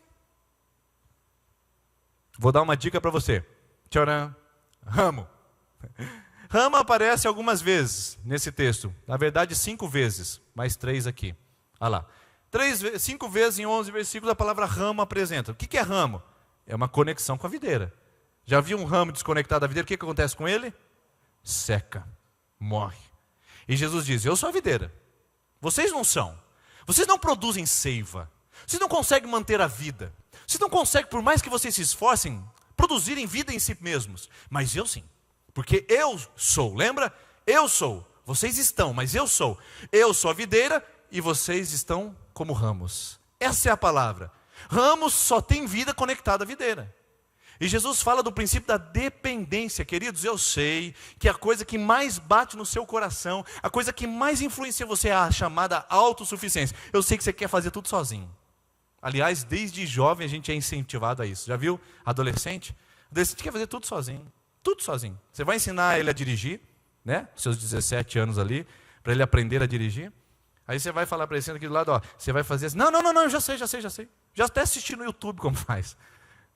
Vou dar uma dica para você. Tcharam! Ramo. Ramo aparece algumas vezes nesse texto. Na verdade, 5 vezes. Mais 3 aqui. Olha lá. 5 vezes em 11 versículos a palavra ramo apresenta. O que é ramo? É uma conexão com a videira. Já viu um ramo desconectado da videira? O que acontece com ele? Seca. Morre. E Jesus diz, eu sou a videira. Vocês não são. Vocês não produzem seiva. Vocês não conseguem manter a vida. Vocês não conseguem, por mais que vocês se esforcem, produzirem vida em si mesmos. Mas eu sim. Porque eu sou. Lembra? Eu sou. Vocês estão, mas eu sou. Eu sou a videira e vocês estão como ramos. Essa é a palavra. Ramos só tem vida conectada à videira. E Jesus fala do princípio da dependência. Queridos, eu sei que a coisa que mais bate no seu coração, a coisa que mais influencia você é a chamada autossuficiência. Eu sei que você quer fazer tudo sozinho. Aliás, desde jovem a gente é incentivado a isso. Já viu? Adolescente? Adolescente quer fazer tudo sozinho. Tudo sozinho. Você vai ensinar ele a dirigir, né? Seus 17 anos ali, para ele aprender a dirigir. Aí você vai falar para ele, senta aqui do lado, ó, você vai fazer assim. Não, já sei. Já até assisti no YouTube como faz.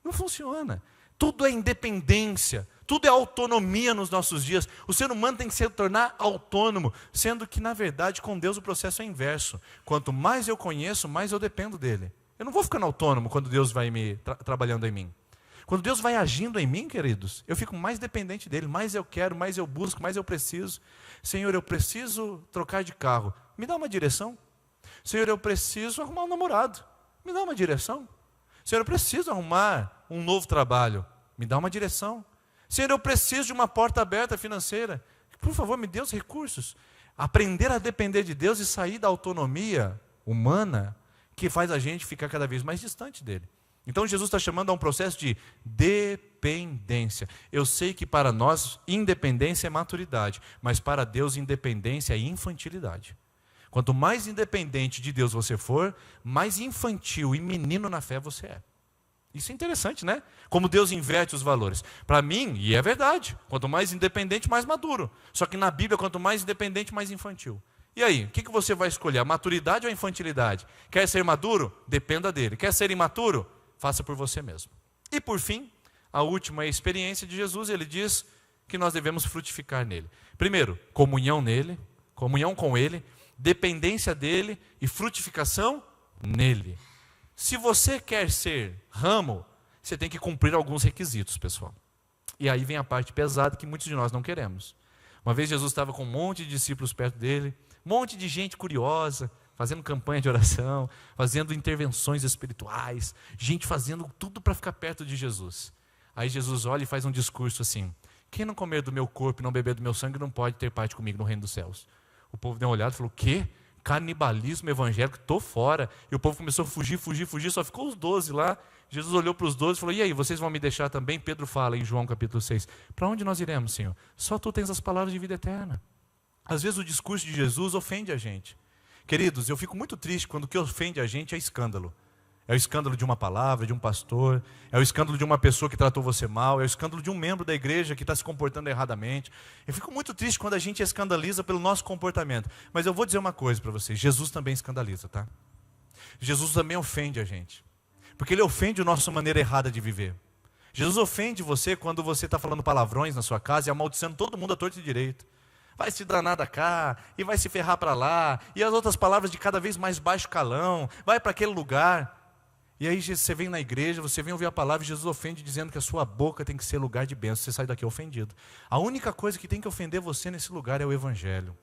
Não funciona. Tudo é independência, tudo é autonomia nos nossos dias. O ser humano tem que se tornar autônomo, sendo que, na verdade, com Deus o processo é inverso. Quanto mais eu conheço, mais eu dependo dele. Eu não vou ficando autônomo quando Deus vai me trabalhando em mim. Quando Deus vai agindo em mim, queridos, eu fico mais dependente dele, mais eu quero, mais eu busco, mais eu preciso. Senhor, eu preciso trocar de carro, me dá uma direção. Senhor, eu preciso arrumar um namorado, me dá uma direção. Senhor, eu preciso arrumar um novo trabalho, me dá uma direção. Senhor, eu preciso de uma porta aberta financeira, por favor, me dê os recursos. Aprender a depender de Deus e sair da autonomia humana que faz a gente ficar cada vez mais distante dele. Então Jesus está chamando a um processo de dependência. Eu sei que para nós independência é maturidade, mas para Deus independência é infantilidade. Quanto mais independente de Deus você for, mais infantil e menino na fé você é. Isso é interessante, né? Como Deus inverte os valores. Para mim, e é verdade, quanto mais independente, mais maduro. Só que na Bíblia, quanto mais independente, mais infantil. E aí, o que você vai escolher? A maturidade ou a infantilidade? Quer ser maduro? Dependa dele. Quer ser imaturo? faça por você mesmo. E por fim, a última experiência de Jesus, ele diz que nós devemos frutificar nele. Primeiro, comunhão nele, comunhão com ele, dependência dele e frutificação nele. Se você quer ser ramo, você tem que cumprir alguns requisitos, pessoal. E aí vem a parte pesada que muitos de nós não queremos. Uma vez Jesus estava com um monte de discípulos perto dele, um monte de gente curiosa, fazendo campanha de oração, fazendo intervenções espirituais, gente fazendo tudo para ficar perto de Jesus. Aí Jesus olha e faz um discurso assim: quem não comer do meu corpo e não beber do meu sangue não pode ter parte comigo no reino dos céus. O povo deu uma olhada e falou: o quê? Canibalismo evangélico, estou fora. E o povo começou a fugir, só ficou os 12 lá. Jesus olhou para os 12 e falou: e aí, vocês vão me deixar também? Pedro fala em João capítulo 6, para onde nós iremos, Senhor? Só tu tens as palavras de vida eterna. Às vezes o discurso de Jesus ofende a gente. Queridos, eu fico muito triste quando o que ofende a gente é escândalo. É o escândalo de uma palavra, de um pastor, é o escândalo de uma pessoa que tratou você mal, é o escândalo de um membro da igreja que está se comportando erradamente. Eu fico muito triste quando a gente escandaliza pelo nosso comportamento. Mas eu vou dizer uma coisa para vocês: Jesus também escandaliza, tá? Jesus também ofende a gente, porque ele ofende a nossa maneira errada de viver. Jesus ofende você quando você está falando palavrões na sua casa e amaldiçoando todo mundo à torta e direito. Vai se danar da cá, e vai se ferrar para lá, e as outras palavras de cada vez mais baixo calão, vai para aquele lugar. E aí você vem na igreja, você vem ouvir a palavra e Jesus ofende dizendo que a sua boca tem que ser lugar de bênção. Você sai daqui ofendido. A única coisa que tem que ofender você nesse lugar é o evangelho.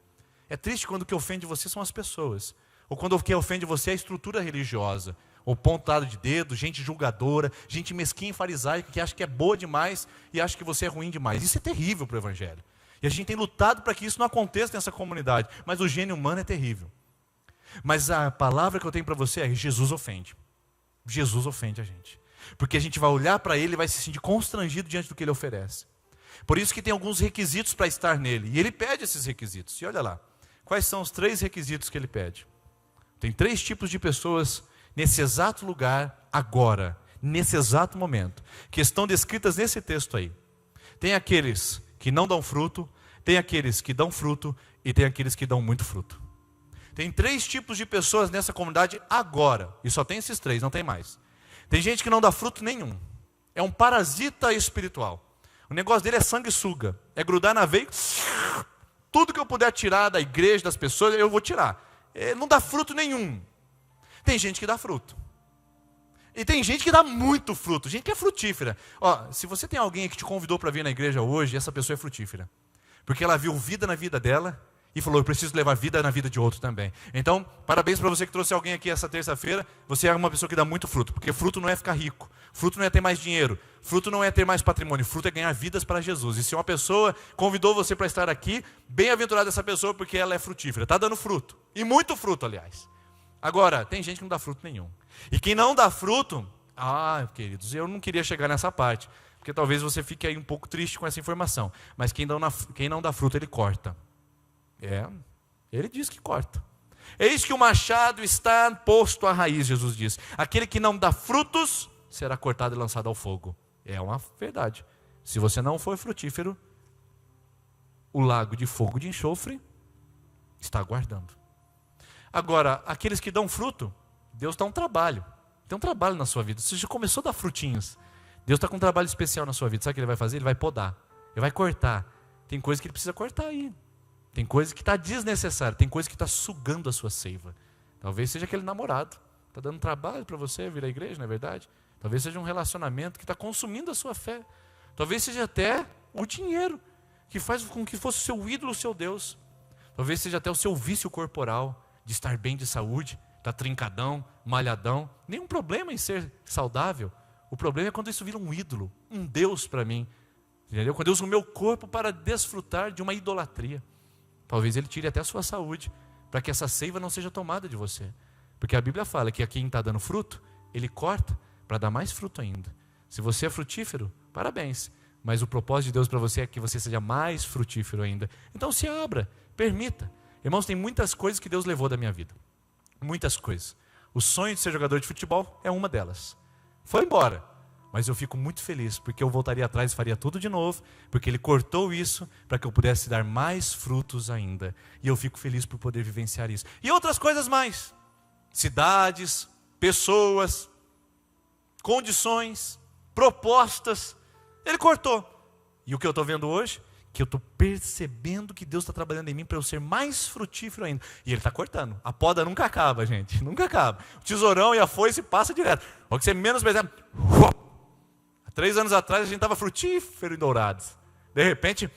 É triste quando o que ofende você são as pessoas, ou quando o que ofende você é a estrutura religiosa, ou pontado de dedo, gente julgadora, gente mesquinha e farisaica que acha que é boa demais e acha que você é ruim demais. Isso é terrível para o evangelho. E a gente tem lutado para que isso não aconteça nessa comunidade. Mas o gênio humano é terrível. Mas a palavra que eu tenho para você é: Jesus ofende. Jesus ofende a gente. Porque a gente vai olhar para ele e vai se sentir constrangido diante do que ele oferece. Por isso que tem alguns requisitos para estar nele. E ele pede esses requisitos. E olha lá, quais são os 3 requisitos que ele pede? Tem 3 tipos de pessoas nesse exato lugar, agora, nesse exato momento, que estão descritas nesse texto aí. Tem aqueles que não dão fruto, tem aqueles que dão fruto e tem aqueles que dão muito fruto. Tem 3 tipos de pessoas nessa comunidade agora, e só tem esses 3, não tem mais. Tem gente que não dá fruto nenhum, é um parasita espiritual. O negócio dele é sanguessuga, é grudar na veia, tudo que eu puder tirar da igreja, das pessoas, eu vou tirar. Ele não dá fruto nenhum. Tem gente que dá fruto. E tem gente que dá muito fruto, gente que é frutífera. Ó, se você tem alguém que te convidou para vir na igreja hoje, essa pessoa é frutífera. Porque ela viu vida na vida dela e falou: eu preciso levar vida na vida de outro também. Então, parabéns para você que trouxe alguém aqui essa terça-feira. Você é uma pessoa que dá muito fruto, porque fruto não é ficar rico, fruto não é ter mais dinheiro, fruto não é ter mais patrimônio, fruto é ganhar vidas para Jesus. E se uma pessoa convidou você para estar aqui, bem-aventurada essa pessoa, porque ela é frutífera, está dando fruto, e muito fruto, aliás. Agora, tem gente que não dá fruto nenhum. E quem não dá fruto, queridos, eu não queria chegar nessa parte, porque talvez você fique aí um pouco triste com essa informação. Mas quem não dá fruto, ele corta. Ele diz que corta. Eis que o machado está posto à raiz, Jesus diz. Aquele que não dá frutos, será cortado e lançado ao fogo. É uma verdade. Se você não for frutífero, o lago de fogo de enxofre está aguardando. Agora, aqueles que dão fruto, Deus dá um trabalho. Tem um trabalho na sua vida. Você já começou a dar frutinhos. Deus está com um trabalho especial na sua vida. Sabe o que ele vai fazer? Ele vai podar. Ele vai cortar. Tem coisa que ele precisa cortar aí. Tem coisa que está desnecessária. Tem coisa que está sugando a sua seiva. Talvez seja aquele namorado. Está dando trabalho para você vir à igreja, não é verdade? Talvez seja um relacionamento que está consumindo a sua fé. Talvez seja até o dinheiro, que faz com que fosse o seu ídolo, o seu Deus. Talvez seja até o seu vício corporal, de estar bem de saúde, estar trincadão, malhadão. Nenhum problema em ser saudável. O problema é quando isso vira um ídolo, um Deus para mim. Entendeu? Quando eu uso o meu corpo para desfrutar de uma idolatria. Talvez ele tire até a sua saúde, para que essa seiva não seja tomada de você. Porque a Bíblia fala que a quem está dando fruto, ele corta para dar mais fruto ainda. Se você é frutífero, parabéns. Mas o propósito de Deus para você é que você seja mais frutífero ainda. Então se abra, permita. Irmãos, tem muitas coisas que Deus levou da minha vida. Muitas coisas. O sonho de ser jogador de futebol é uma delas. Foi embora. Mas eu fico muito feliz, porque eu voltaria atrás e faria tudo de novo, porque Ele cortou isso para que eu pudesse dar mais frutos ainda. E eu fico feliz por poder vivenciar isso. E outras coisas mais. Cidades, pessoas. condições, propostas. Ele cortou. E o que eu estou vendo hoje? Que eu estou percebendo que Deus está trabalhando em mim para eu ser mais frutífero ainda. E Ele está cortando. A poda nunca acaba, gente. Nunca acaba. O tesourão e a foice passa direto. O que você menos percebe. Há 3 anos atrás a gente estava frutífero e dourados. De repente,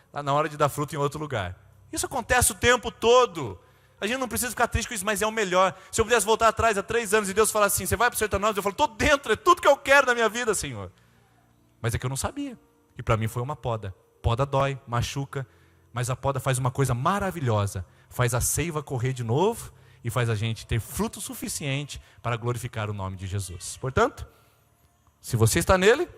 está na hora de dar fruto em outro lugar. Isso acontece o tempo todo. A gente não precisa ficar triste com isso, mas é o melhor. Se eu pudesse voltar atrás há 3 anos e Deus falar assim, você vai para o sertanópolis? Eu falo, estou dentro, é tudo que eu quero na minha vida, Senhor. Mas é que eu não sabia. E para mim foi uma poda. Poda dói, machuca, mas a poda faz uma coisa maravilhosa. Faz a seiva correr de novo e faz a gente ter fruto suficiente para glorificar o nome de Jesus. Portanto, se você está nele,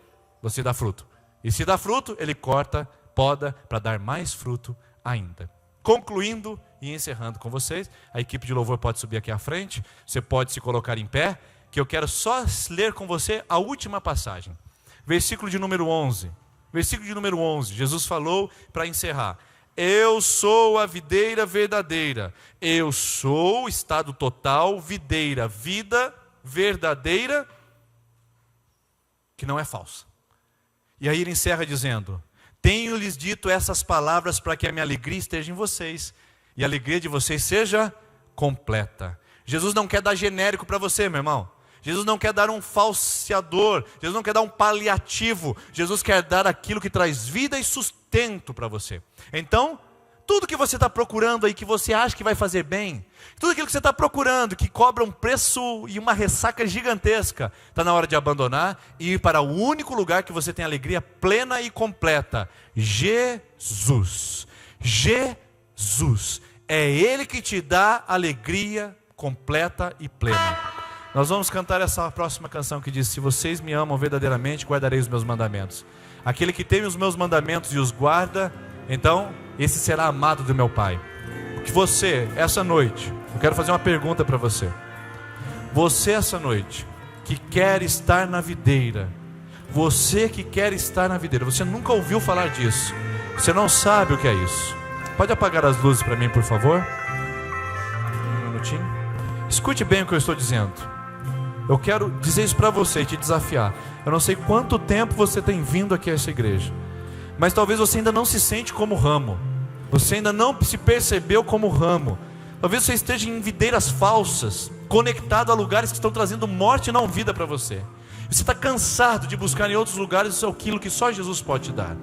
você dá fruto. E se dá fruto, ele corta, poda para dar mais fruto ainda. Concluindo e encerrando com vocês, a equipe de louvor pode subir aqui à frente, você pode se colocar em pé, que eu quero só ler com você a última passagem. Versículo de número 11. Versículo de número 11. Jesus falou para encerrar. Eu sou a videira verdadeira. Eu sou, estado total, videira, vida verdadeira, que não é falsa. E aí ele encerra dizendo, tenho-lhes dito essas palavras para que a minha alegria esteja em vocês e a alegria de vocês seja completa. Jesus não quer dar genérico para você, meu irmão. Jesus não quer dar um falseador, Jesus não quer dar um paliativo, Jesus quer dar aquilo que traz vida e sustento para você. Então, tudo que você está procurando aí, que você acha que vai fazer bem, tudo aquilo que você está procurando, que cobra um preço e uma ressaca gigantesca, está na hora de abandonar e ir para o único lugar que você tem alegria plena e completa, Jesus. Jesus, é Ele que te dá alegria completa e plena. Nós vamos cantar essa próxima canção que diz, se vocês me amam verdadeiramente, guardarei os meus mandamentos. Aquele que teme os meus mandamentos e os guarda, então, esse será amado do meu Pai. Porque você, essa noite, eu quero fazer uma pergunta para você. Você, essa noite, que quer estar na videira, você que quer estar na videira, você nunca ouviu falar disso, você não sabe o que é isso. Pode apagar as luzes para mim, por favor? Um minutinho. Escute bem o que eu estou dizendo. Eu quero dizer isso para você e te desafiar. Eu não sei quanto tempo você tem vindo aqui a essa igreja, mas talvez você ainda não se sente como ramo. Você ainda não se percebeu como ramo. Talvez você esteja em videiras falsas, conectado a lugares que estão trazendo morte e não vida para você. Você está cansado de buscar em outros lugares aquilo que só Jesus pode te dar.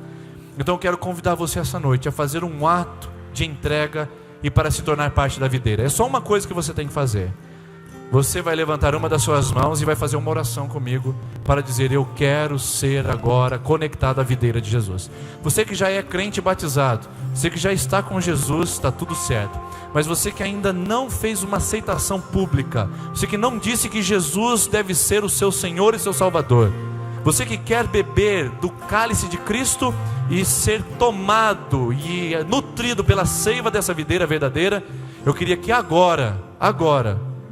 Então eu quero convidar você essa noite a fazer um ato de entrega e para se tornar parte da videira. É só uma coisa que você tem que fazer. Você vai levantar uma das suas mãos e vai fazer uma oração comigo para dizer, eu quero ser agora conectado à videira de Jesus. Você que já é crente batizado, você que já está com Jesus, está tudo certo. Mas você que ainda não fez uma aceitação pública, você que não disse que Jesus deve ser o seu Senhor e seu Salvador, você que quer beber do cálice de Cristo e ser tomado e nutrido pela seiva dessa videira verdadeira, eu queria que agora,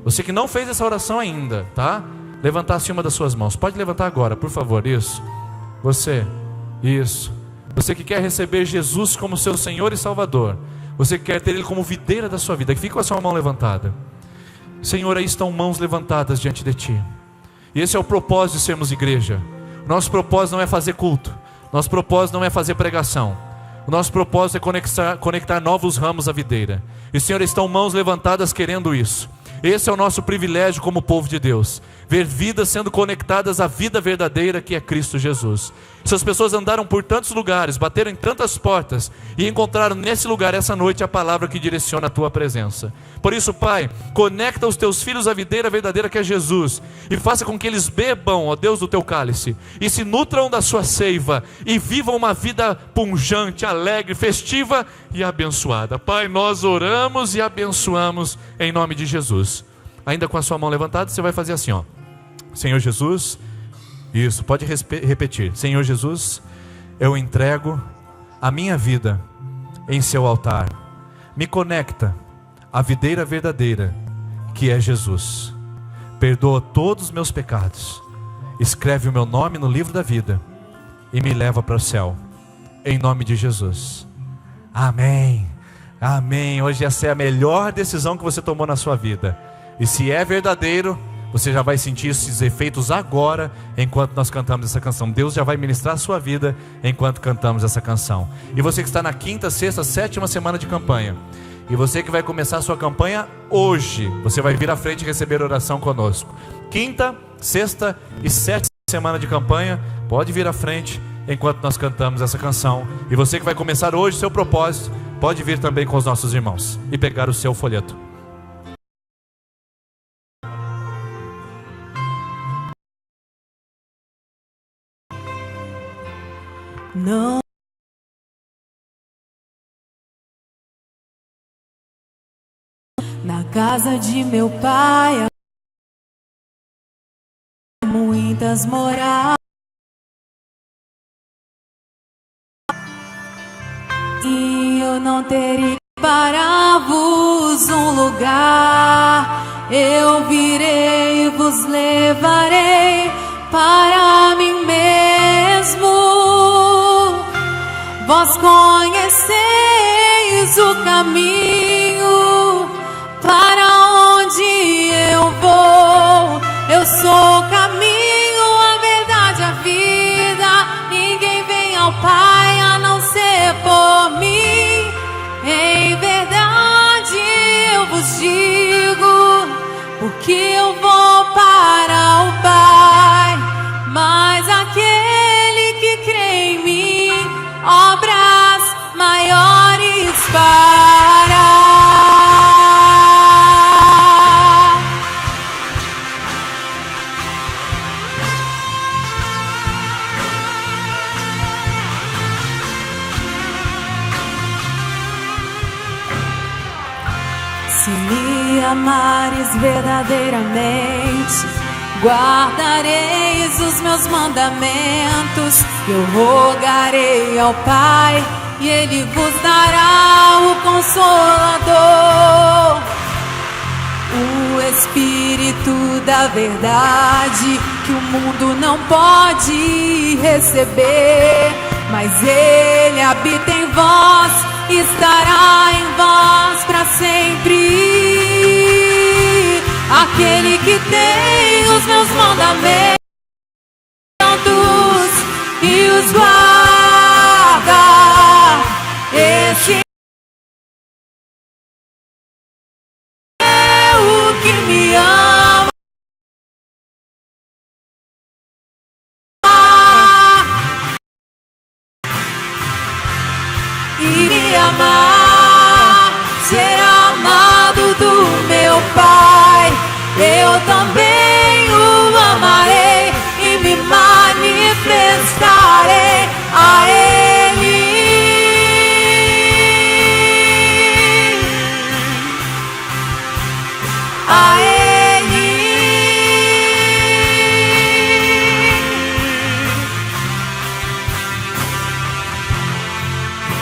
você que não fez essa oração ainda, tá? Levantasse uma das suas mãos. Pode levantar agora, por favor, isso. Você, isso. Você que quer receber Jesus como seu Senhor e Salvador, você que quer ter Ele como videira da sua vida, fica com a sua mão levantada. Senhor, aí estão mãos levantadas diante de Ti. E esse é o propósito de sermos igreja. Nosso propósito não é fazer culto. Nosso propósito não é fazer pregação. O nosso propósito é conectar novos ramos à videira. E Senhor, estão mãos levantadas querendo isso. Esse é o nosso privilégio como povo de Deus, ver vidas sendo conectadas à vida verdadeira que é Cristo Jesus. Essas pessoas andaram por tantos lugares, bateram em tantas portas e encontraram nesse lugar essa noite a palavra que direciona a Tua presença. Por isso, Pai, conecta os Teus filhos à videira verdadeira que é Jesus e faça com que eles bebam, ó Deus, do Teu cálice e se nutram da Sua seiva e vivam uma vida pungente, alegre, festiva e abençoada. Pai, nós oramos e abençoamos em nome de Jesus. Ainda com a sua mão levantada, você vai fazer assim, ó. Senhor Jesus, isso, pode repetir. Senhor Jesus, eu entrego a minha vida em seu altar. Me conecta à videira verdadeira, que é Jesus. Perdoa todos os meus pecados. Escreve o meu nome no livro da vida e me leva para o céu. Em nome de Jesus. Amém. Amém. Hoje essa é a melhor decisão que você tomou na sua vida. E se é verdadeiro, Você já vai sentir esses efeitos agora, enquanto nós cantamos essa canção. Deus já vai ministrar a sua vida enquanto cantamos essa canção. E você que está na 5ª, 6ª, 7ª semana de campanha, e você que vai começar a sua campanha hoje, você vai vir à frente e receber oração conosco. 5ª, 6ª e 7ª semana de campanha, pode vir à frente enquanto nós cantamos essa canção. E você que vai começar hoje seu propósito, pode vir também com os nossos irmãos e pegar o seu folheto. Não. Na casa de meu pai há muitas moradas, e eu não teria para vos um lugar. Eu virei e vos levarei para mim mesmo. Vós conheceis o caminho para onde eu vou. Eu sou o caminho, a verdade, a vida. Ninguém vem ao Pai a não ser por mim. Em verdade eu vos digo, porque eu vou para o Pai. Mas aquele que crê em mim, obras maiores fará. Se me amares verdadeiramente, guardareis os meus mandamentos. Eu rogarei ao Pai e Ele vos dará o Consolador, o Espírito da verdade, que o mundo não pode receber, mas Ele habita em vós, estará em vós para sempre. Aquele que tem os meus mandamentos e os guarda, esse é o que me ama. E me amar, ser amado do meu Pai. Eu também o amarei e me manifestarei a Ele. A Ele.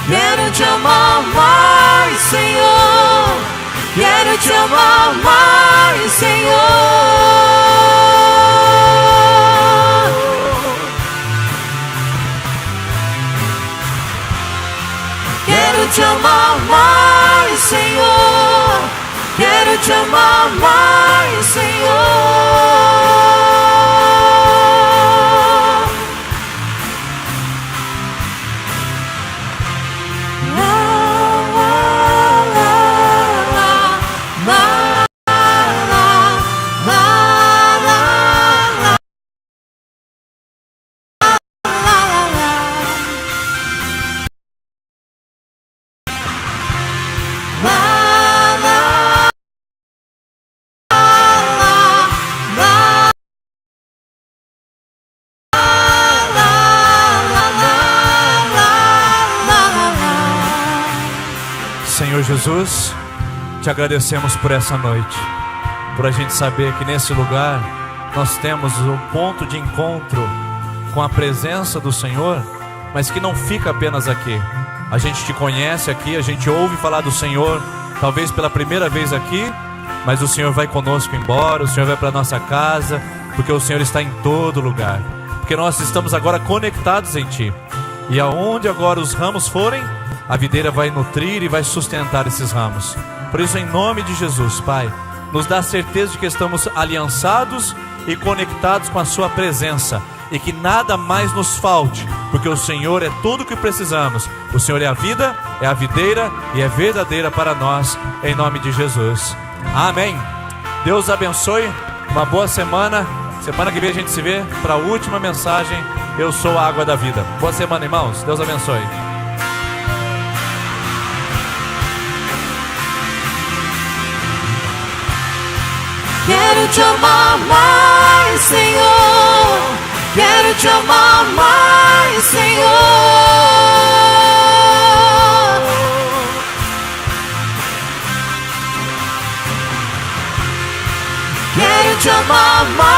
Quero te amar mais, Senhor. Quero te amar mais, Senhor. Quero te amar mais, Senhor. Quero te amar mais, Senhor. Senhor Jesus, te agradecemos por essa noite, por a gente saber que nesse lugar nós temos o ponto de encontro com a presença do Senhor, mas que não fica apenas aqui. A gente te conhece aqui, a gente ouve falar do Senhor, talvez pela primeira vez aqui, mas o Senhor vai conosco embora, o Senhor vai para a nossa casa, porque o Senhor está em todo lugar, porque nós estamos agora conectados em Ti, e aonde agora os ramos forem, a videira vai nutrir e vai sustentar esses ramos. Por isso, em nome de Jesus, Pai, nos dá a certeza de que estamos aliançados e conectados com a sua presença, e que nada mais nos falte, porque o Senhor é tudo o que precisamos. O Senhor é a vida, é a videira e é verdadeira para nós, em nome de Jesus. Amém. Deus abençoe, uma boa semana. Semana que vem a gente se vê para a última mensagem. Eu sou a água da vida. Boa semana, irmãos. Deus abençoe. Quero te amar mais, Senhor. Quero te amar mais, Senhor. Quero te amar mais.